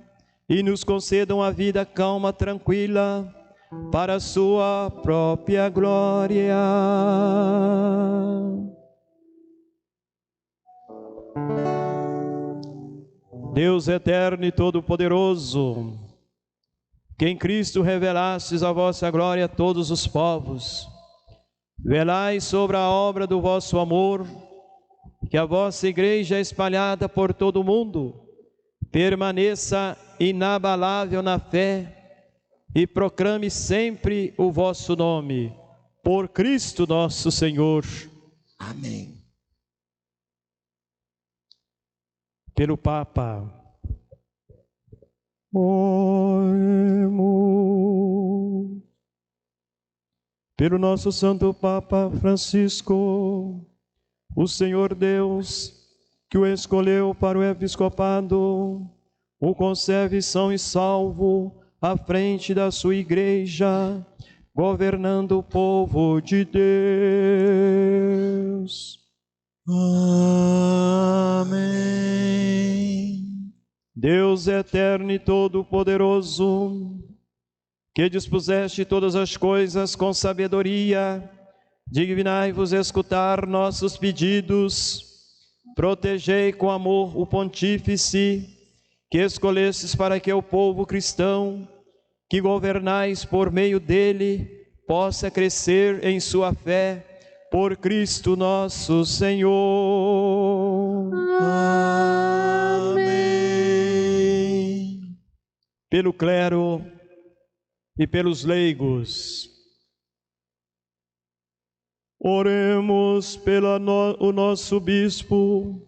e nos conceda uma vida calma, tranquila, para a sua própria glória. Deus eterno e todo-poderoso, que em Cristo revelastes a vossa glória a todos os povos, velai sobre a obra do vosso amor, que a vossa igreja espalhada por todo o mundo permaneça inabalável na fé e proclame sempre o vosso nome, por Cristo nosso Senhor. Amém. Pelo Papa, oremos. Pelo nosso Santo Papa Francisco, o Senhor Deus, que o escolheu para o episcopado, o conserve são e salvo à frente da sua igreja, governando o povo de Deus. Amém. Deus eterno e todo-poderoso, que dispuseste todas as coisas com sabedoria, dignai-vos escutar nossos pedidos, protegei com amor o pontífice, que escolhestes para que o povo cristão, que governais por meio dele, possa crescer em sua fé, por Cristo nosso Senhor. Amém. Pelo clero e pelos leigos, oremos o nosso bispo,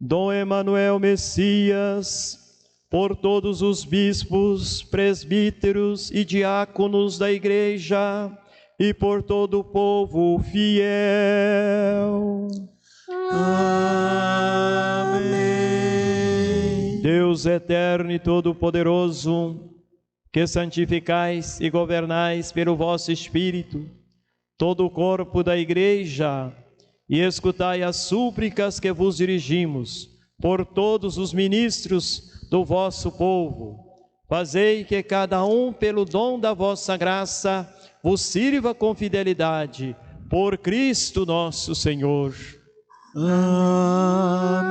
Dom Emanuel Messias, por todos os bispos, presbíteros e diáconos da igreja, e por todo o povo fiel. Amém. Deus eterno e todo-poderoso, que santificais e governais pelo vosso Espírito todo o corpo da Igreja, e escutai as súplicas que vos dirigimos por todos os ministros do vosso povo. Fazei que cada um, pelo dom da vossa graça, vos sirva com fidelidade, por Cristo nosso Senhor.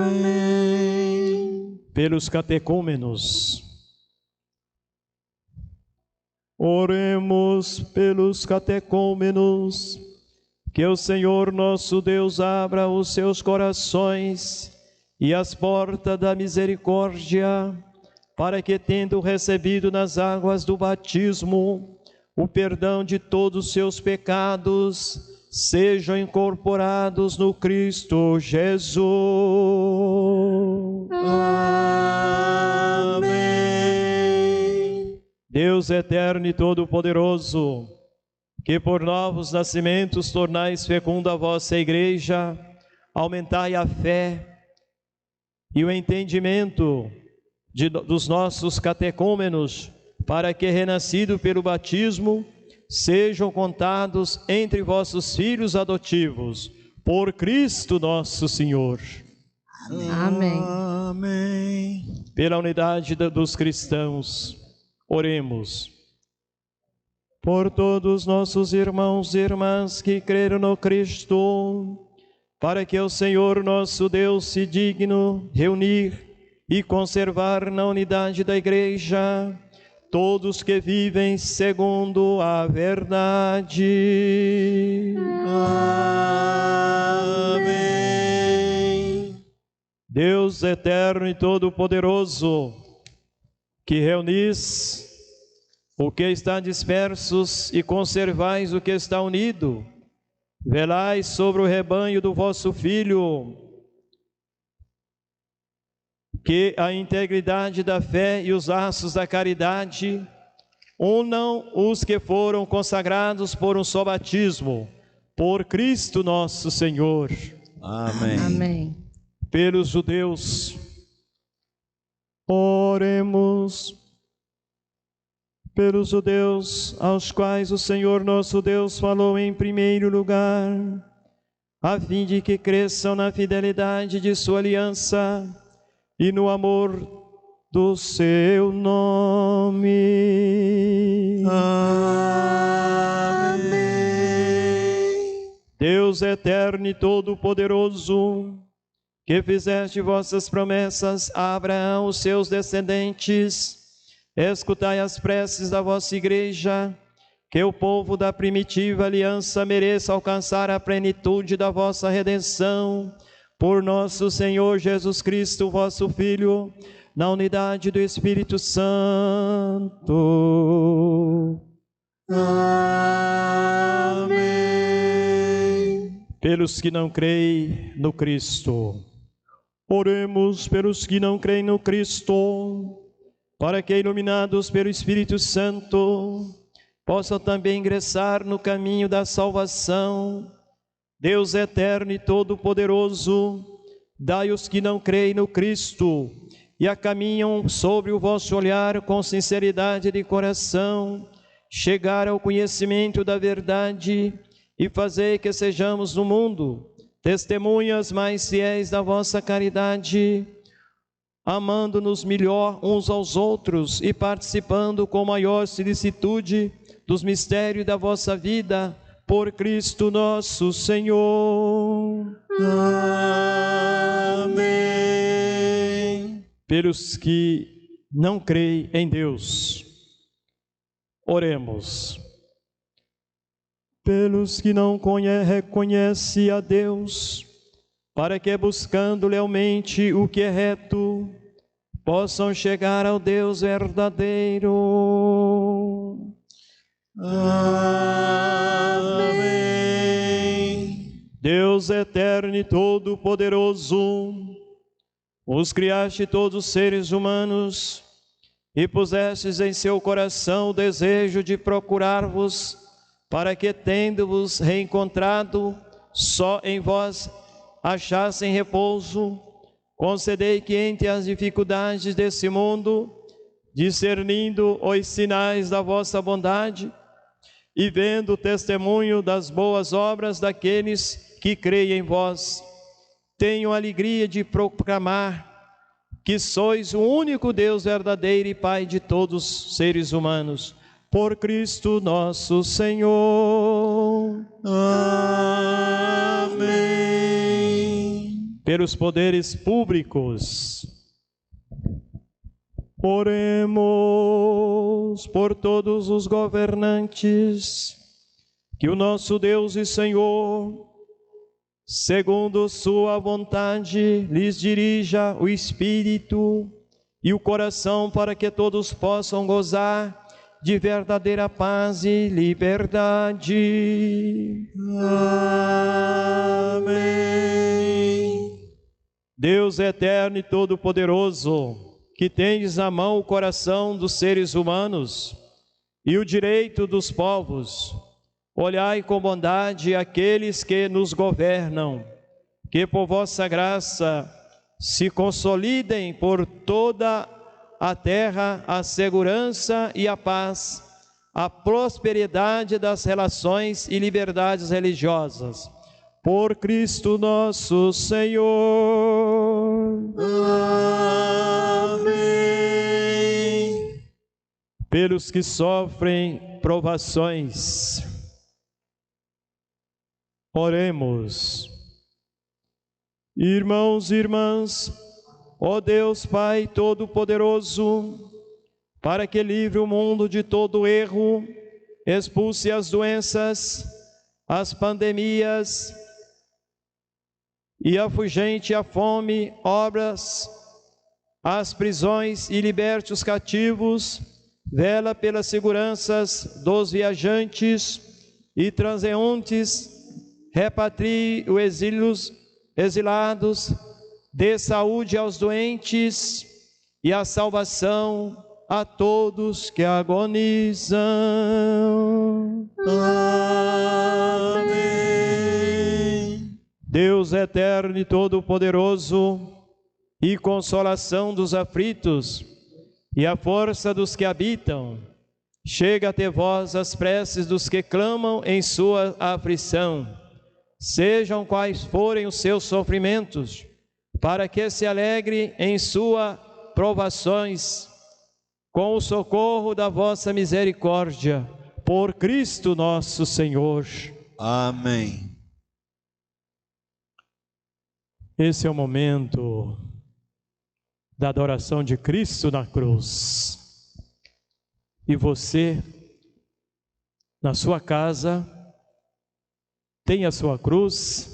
Amém. Pelos catecúmenos. Oremos pelos catecúmenos, que o Senhor nosso Deus abra os seus corações e as portas da misericórdia, para que, tendo recebido nas águas do batismo o perdão de todos os seus pecados, sejam incorporados no Cristo Jesus. Amém. Deus eterno e todo-poderoso, que por novos nascimentos tornais fecunda a vossa Igreja, aumentai a fé e o entendimento dos nossos catecúmenos, para que, renascido pelo batismo, sejam contados entre vossos filhos adotivos, por Cristo nosso Senhor. Amém. Amém. Pela unidade dos cristãos, oremos. Por todos nossos irmãos e irmãs que creram no Cristo, para que o Senhor nosso Deus se digne reunir e conservar na unidade da Igreja todos que vivem segundo a verdade. Amém. Deus eterno e todo-poderoso, que reunis o que está dispersos e conservais o que está unido, velai sobre o rebanho do vosso Filho, que a integridade da fé e os laços da caridade unam os que foram consagrados por um só batismo, por Cristo nosso Senhor. Amém. Amém. Pelos judeus, oremos. Pelos judeus, aos quais o Senhor nosso Deus falou em primeiro lugar, a fim de que cresçam na fidelidade de sua aliança e no amor do seu nome. Amém. Deus eterno e todo-poderoso, que fizeste vossas promessas a Abraão, os seus descendentes, escutai as preces da vossa Igreja, que o povo da primitiva aliança mereça alcançar a plenitude da vossa redenção, por nosso Senhor Jesus Cristo, vosso Filho, na unidade do Espírito Santo. Amém. Pelos que não creem no Cristo. Oremos pelos que não creem no Cristo, para que, iluminados pelo Espírito Santo, possam também ingressar no caminho da salvação. Deus eterno e todo-poderoso, dai os que não creem no Cristo e a caminham sobre o vosso olhar com sinceridade de coração, chegar ao conhecimento da verdade e fazer que sejamos no mundo testemunhas mais fiéis da vossa caridade, amando-nos melhor uns aos outros e participando com maior solicitude dos mistérios da vossa vida, por Cristo nosso Senhor. Amém. Pelos que não creem em Deus, oremos. Pelos que não reconhecem a Deus, para que, buscando lealmente o que é reto, possam chegar ao Deus verdadeiro. Amém. Deus eterno e todo-poderoso, os criaste todos os seres humanos e pusestes em seu coração o desejo de procurar-vos, para que, tendo-vos reencontrado, só em vós achassem repouso. Concedei que entre as dificuldades desse mundo, discernindo os sinais da vossa bondade e vendo o testemunho das boas obras daqueles que creem em vós, tenho a alegria de proclamar que sois o único Deus verdadeiro e Pai de todos os seres humanos, por Cristo nosso Senhor. Amém. Pelos poderes públicos, oremos por todos os governantes, que o nosso Deus e Senhor, segundo sua vontade, lhes dirija o Espírito e o coração para que todos possam gozar de verdadeira paz e liberdade. Amém. Deus eterno e todo-poderoso, que tendes na mão o coração dos seres humanos e o direito dos povos, olhai com bondade aqueles que nos governam, que por vossa graça se consolidem por toda a terra a segurança e a paz, a prosperidade das relações e liberdades religiosas. Por Cristo nosso Senhor. Amém. Pelos que sofrem provações, oremos. Irmãos e irmãs, ó Deus Pai Todo-Poderoso, para que livre o mundo de todo erro, expulse as doenças, as pandemias e afugente a fome, obras, as prisões e liberte os cativos, vela pelas seguranças dos viajantes e transeuntes, repatrie os exilados, dê saúde aos doentes e a salvação a todos que agonizam. Amém. Deus eterno e todo-poderoso, e consolação dos aflitos, e a força dos que habitam, chega até vós as preces dos que clamam em sua aflição, sejam quais forem os seus sofrimentos, para que se alegre em suas provações, com o socorro da vossa misericórdia, por Cristo nosso Senhor. Amém. Esse é o momento da adoração de Cristo na cruz. E você, na sua casa, tem a sua cruz.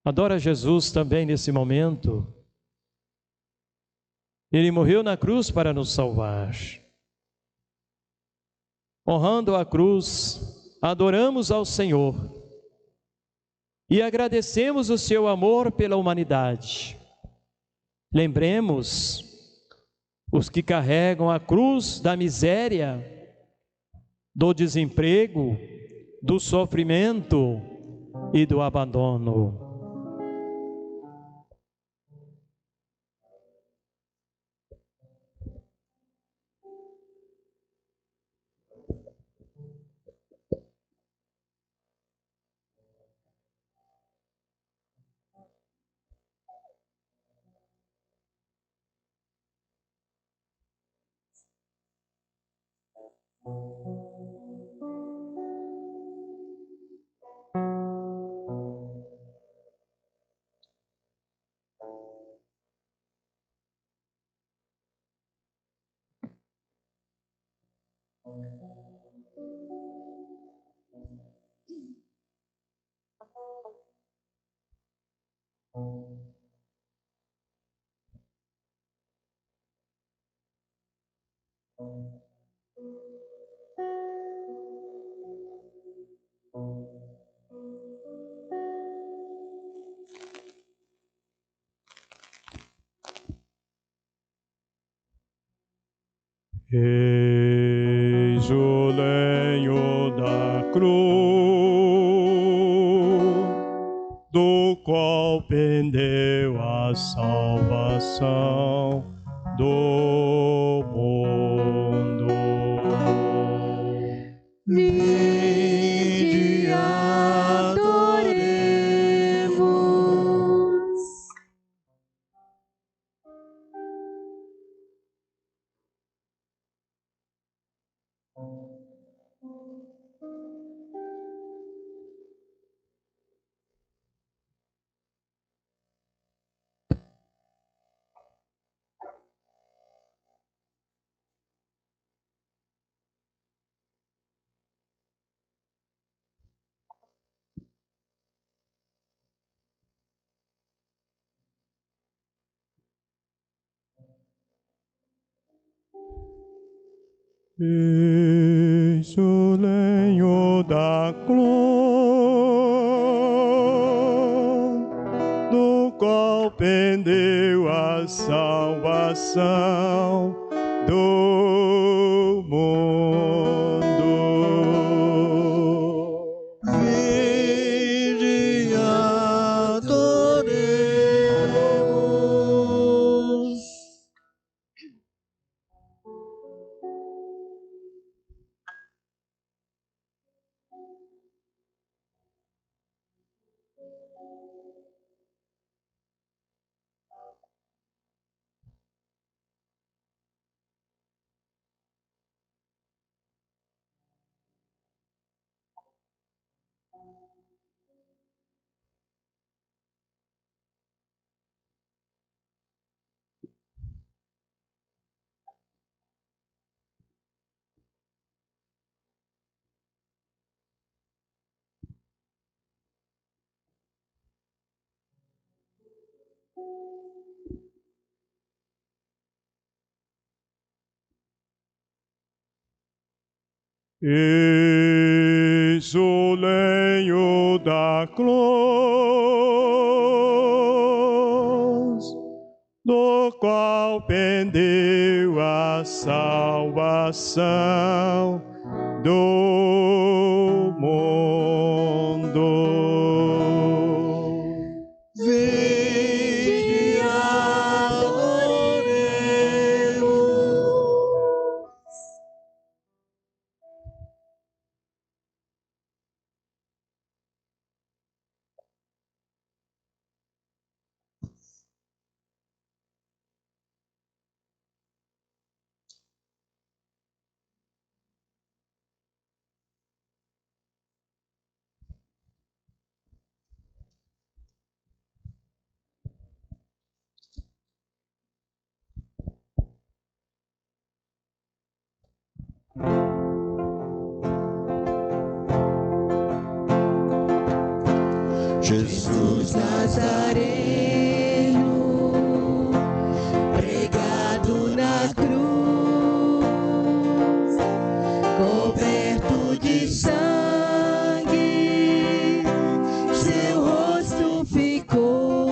Adora Jesus também nesse momento. Ele morreu na cruz para nos salvar. Honrando a cruz, adoramos ao Senhor e agradecemos o seu amor pela humanidade. Lembremos os que carregam a cruz da miséria, do desemprego, do sofrimento e do abandono. Eis o lenho da cruz, pendeu a salvação do mundo. Vinde, adoremos. Eis o lenho da cruz, do qual pendeu a salvação do mundo. Vinde, adoremos. Eis o lenho da cruz, do qual pendeu a salvação do mundo. Vinde, adoremos. Jesus Nazareno, pregado na cruz, coberto de sangue, seu rosto ficou,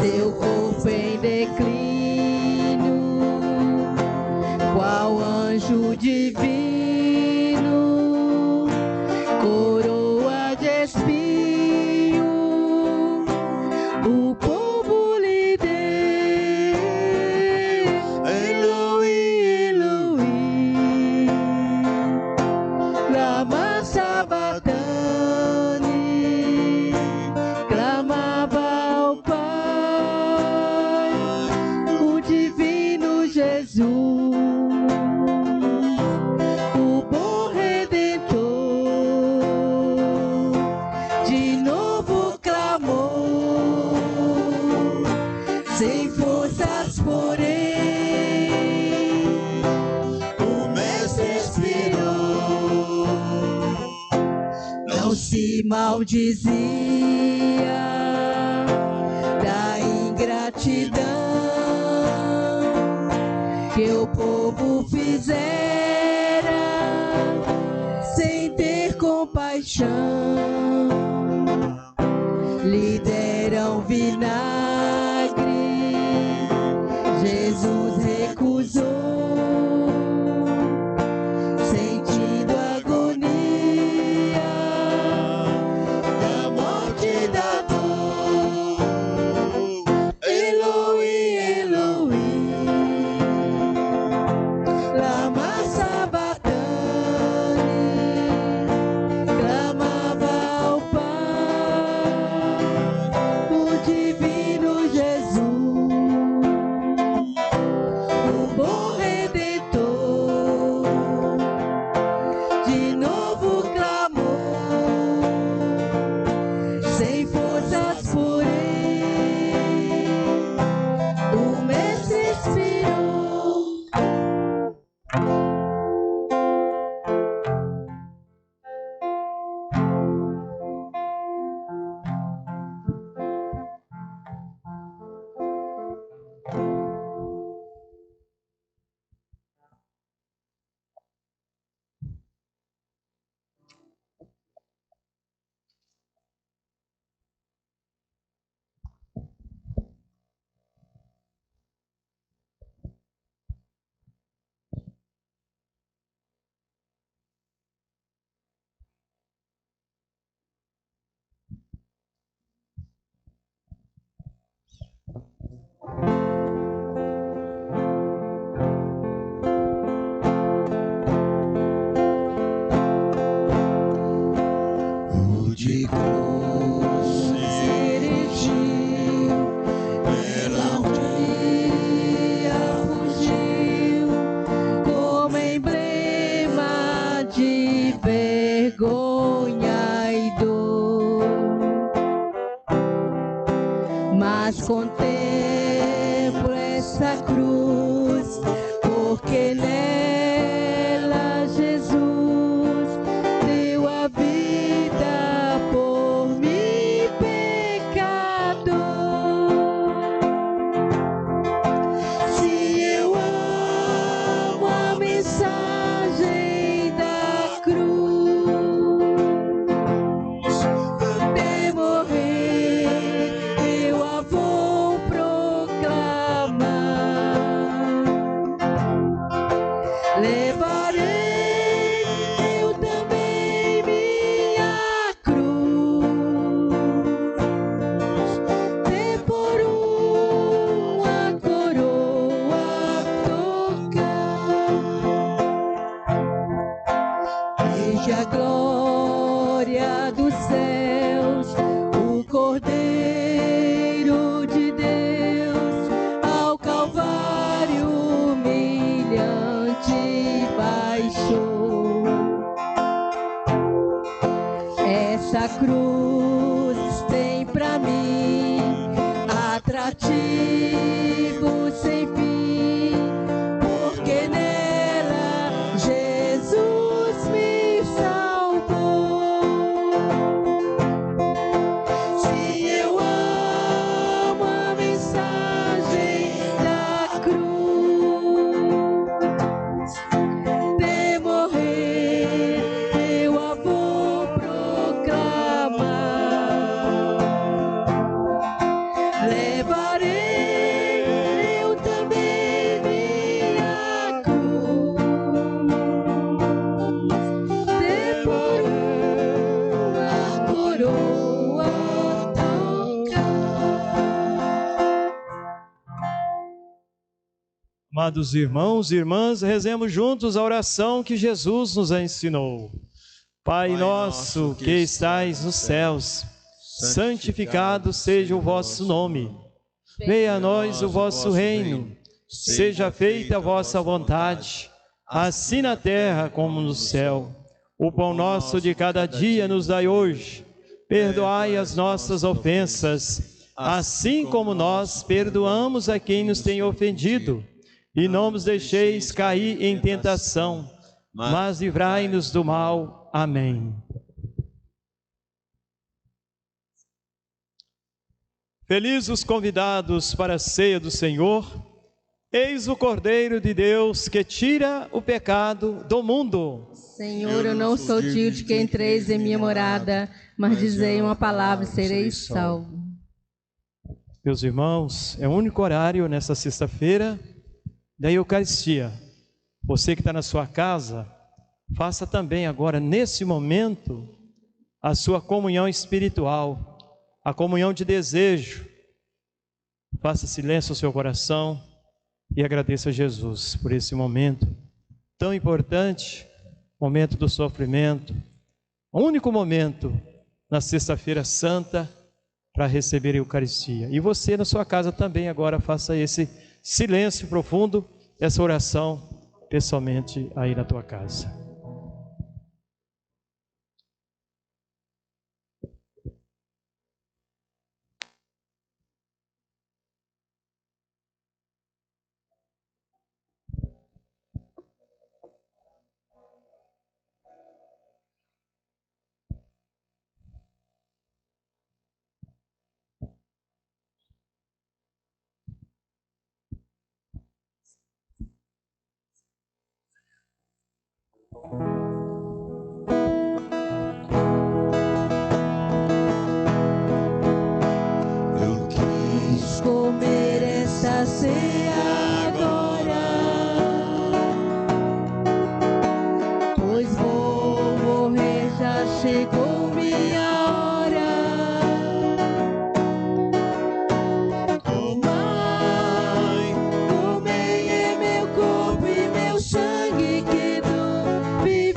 seu corpo em declínio, qual anjo divino, coroa de espinho, o povo lhe deu. Eloi, Eloi, lama sabachthani, clamava ao Pai, o divino Jesus, o bom Redentor, de novo clamou, sem forças, porém, o Mestre expirou, não se maldizia da ingratidão que o povo fizera, sem ter compaixão, lhe deram vinagre, Jesus recusou, sentindo agonia da morte da contemplo essa cruz, porque nela Jesus deu a vida por mim, pecador. Se eu amo a mensagem da cruz, até morrer eu a vou proclamar. Levarei eu também minha cruz, ter por uma coroa tocar. Desde a glória dos céus, o Cordeiro de Deus ao Calvário humilhante baixou. Essa cruz tem pra mim atrativo sem fim, porque nela Jesus me salvou. Se eu amo a mensagem da cruz, de morrer eu a vou proclamar. Levarei eu também minha cruz, de por uma coroa tocar. Amados irmãos e irmãs, rezemos juntos a oração que Jesus nos ensinou. Pai nosso que estais nos céus, santificado seja o vosso nome. Venha a nós o vosso reino. Seja feita a vossa vontade, assim na terra como no céu. O pão nosso de cada dia nos dai hoje. Perdoai as nossas ofensas, assim como nós perdoamos a quem nos tem ofendido. E não nos deixeis cair em tentação, mas livrai-nos do mal. Amém. Felizes os convidados para a ceia do Senhor. Eis o Cordeiro de Deus que tira o pecado do mundo. Senhor, eu não sou digno de que entreis em minha morada, mas dizei uma palavra e sereis salvo. Meus irmãos, é o único horário nessa sexta-feira da Eucaristia. Você que está na sua casa, faça também agora, nesse momento, a sua comunhão espiritual, a comunhão de desejo. Faça silêncio no seu coração e agradeça a Jesus por esse momento tão importante, momento do sofrimento, o único momento na Sexta-feira Santa para receber a Eucaristia. E você na sua casa também agora faça esse silêncio profundo, essa oração pessoalmente aí na tua casa. Eu quis comer essa ceia agora, pois vou morrer, já chegou minha hora. Tomai, comei é meu corpo e meu sangue que não vive.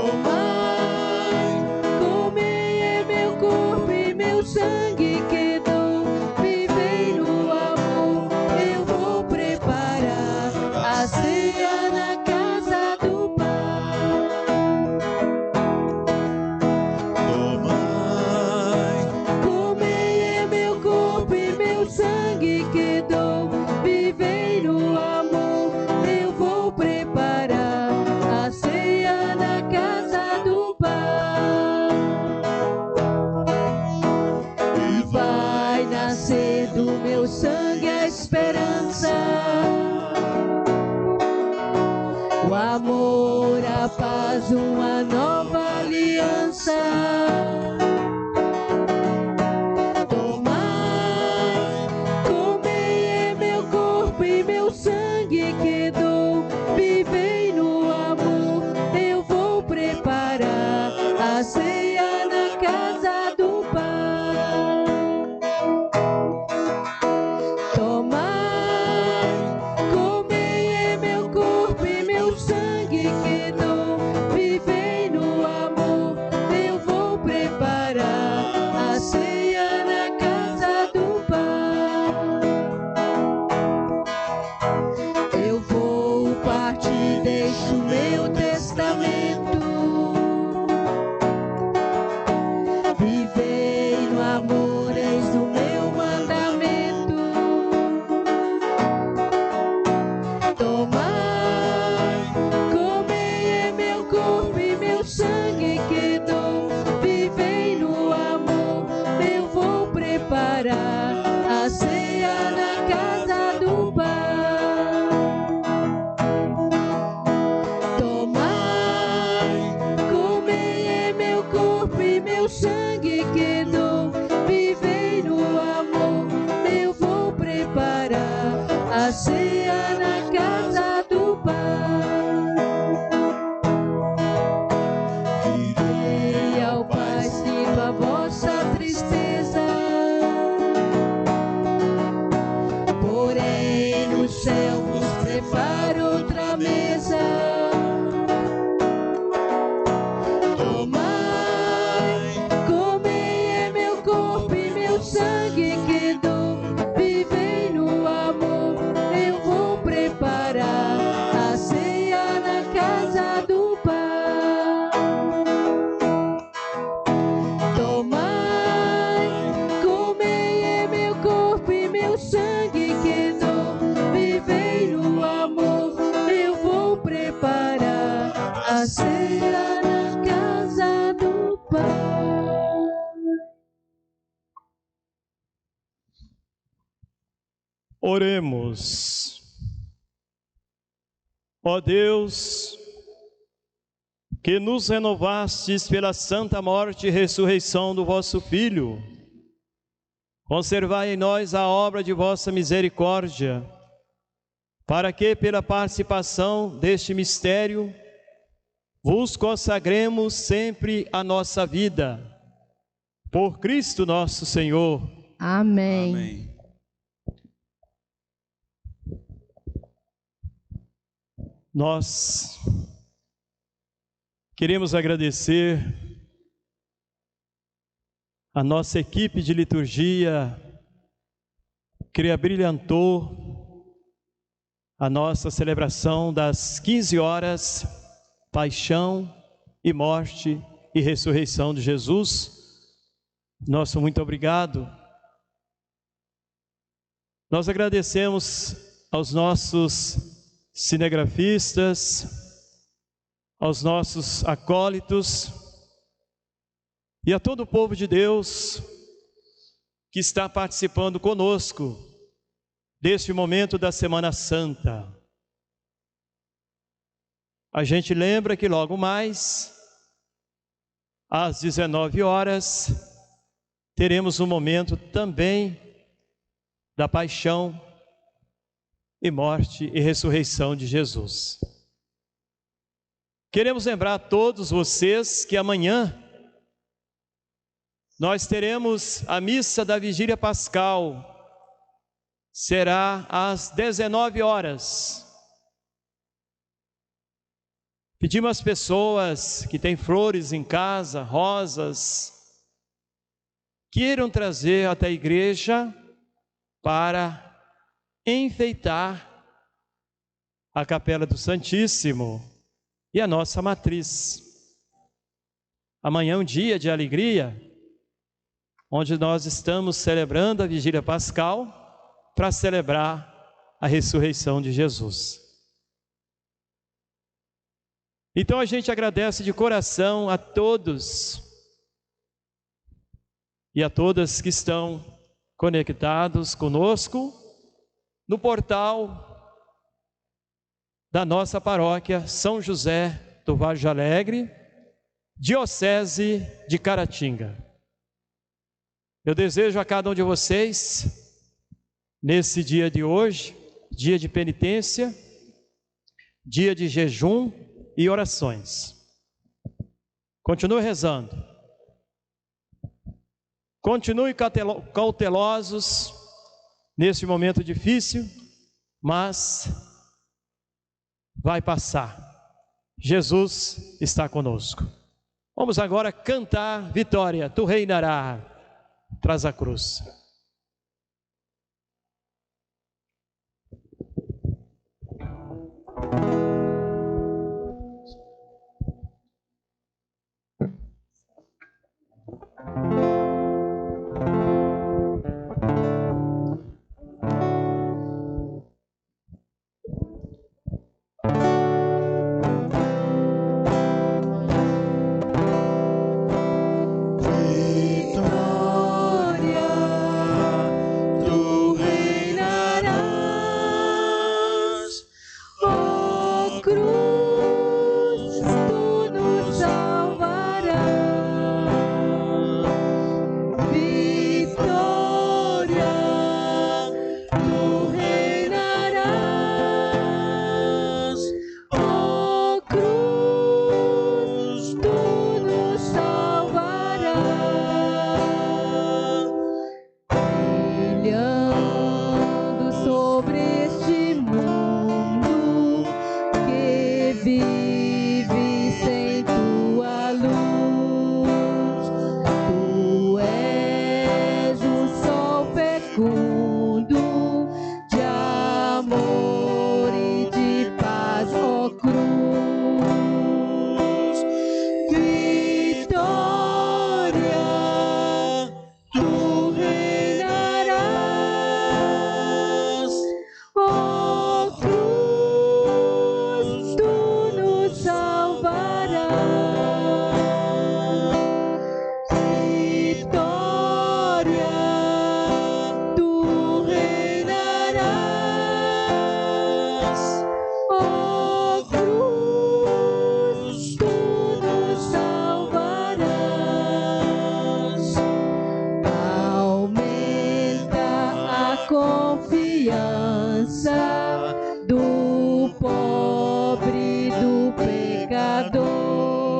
Tomai, comei, é meu corpo e meu sangue que dou. Vivei no amor, eu vou preparar a ceia na casa do Pai. Tomai, Comei, é meu corpo e meu sangue que dou. Vivei no amor, eu vou preparar a ceia na casa do Pai. E vai nascer do meu sangue a esperança, o amor, a paz, uma nova aliança. Tomai, comei, é meu corpo e meu sangue que dou. Vivei no amor, eu vou preparar a ceia na casa do Pai. Tomai, comei, é meu corpo e meu sangue que dou. Vivei no amor, eu vou preparar a ceia na casa do Pai. Eu vou partir, deixo meu testamento. Vivei no amor, eis o meu mandamento. Tomai, comei, é meu corpo e meu sangue que dou. Vivei no amor, eu vou preparar a ceia na casa do Pai. Tomai, comei, é meu corpo e meu sangue que dou. Vivei no amor, eu vou preparar a ceia na casa do Pai. Direi ao Pai, sinto a vossa tristeza, porém no céu vos preparo outra mesa. Tomai, comei, é meu corpo e meu sangue que dou. Vivei no amor, eu vou preparar a ceia na casa do Pai. Tomai, comei, é meu corpo e meu sangue que dou. Vivei no amor, eu vou preparar a ceia na casa do Pai. Oremos. Ó Deus, que nos renovastes pela santa morte e ressurreição do vosso Filho, conservai em nós a obra de vossa misericórdia, para que, pela participação deste mistério, vos consagremos sempre a nossa vida. Por Cristo nosso Senhor. Amém. amém. Nós queremos agradecer a nossa equipe de liturgia que abrilhantou a nossa celebração das 15 horas, paixão e morte e ressurreição de Jesus. Nosso muito obrigado. Nós agradecemos aos nossos cinegrafistas, aos nossos acólitos e a todo o povo de Deus que está participando conosco deste momento da Semana Santa. A gente lembra que logo mais, às 19 horas, teremos um momento também da paixão e morte e ressurreição de Jesus. Queremos lembrar a todos vocês que amanhã nós teremos a missa da Vigília Pascal. Será às 19 horas. Pedimos às pessoas que têm flores em casa, rosas, queiram trazer até a igreja para enfeitar a Capela do Santíssimo e a nossa matriz. Amanhã é um dia de alegria, onde nós estamos celebrando a Vigília Pascal para celebrar a ressurreição de Jesus. Então a gente agradece de coração a todos e a todas que estão conectados conosco no portal da nossa paróquia São José do Vargem Alegre, Diocese de Caratinga. Eu desejo a cada um de vocês, nesse dia de hoje, dia de penitência, dia de jejum e orações. Continue rezando. Continue cautelosos nesse momento difícil, mas vai passar. Jesus está conosco. Vamos agora cantar vitória. Tu reinarás. Traz a cruz. Do pobre, do pecador.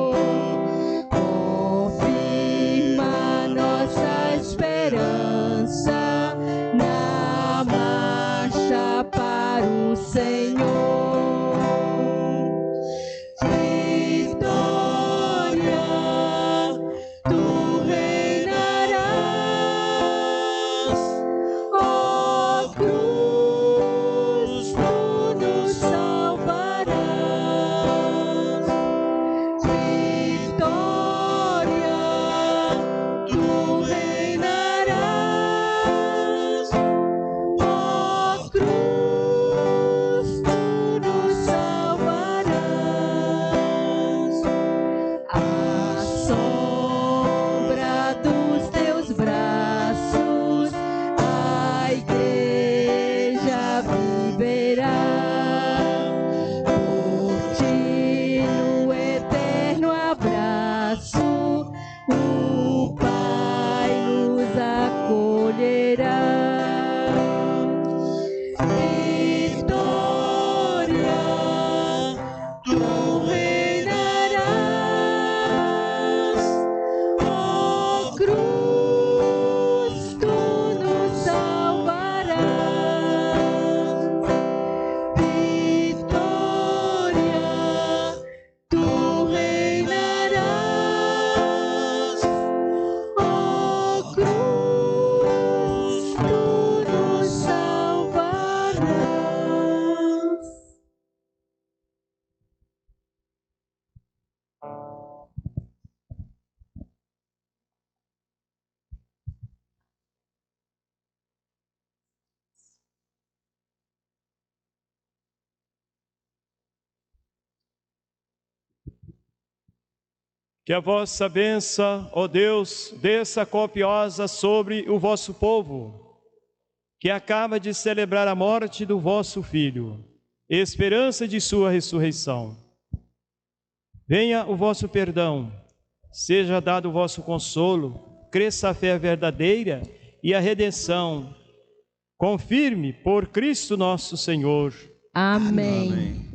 Que a vossa bênção, ó Deus, desça copiosa sobre o vosso povo, que acaba de celebrar a morte do vosso Filho, esperança de sua ressurreição. Venha o vosso perdão, seja dado o vosso consolo, cresça a fé verdadeira e a redenção. Confirme por Cristo nosso Senhor. Amém. Amém.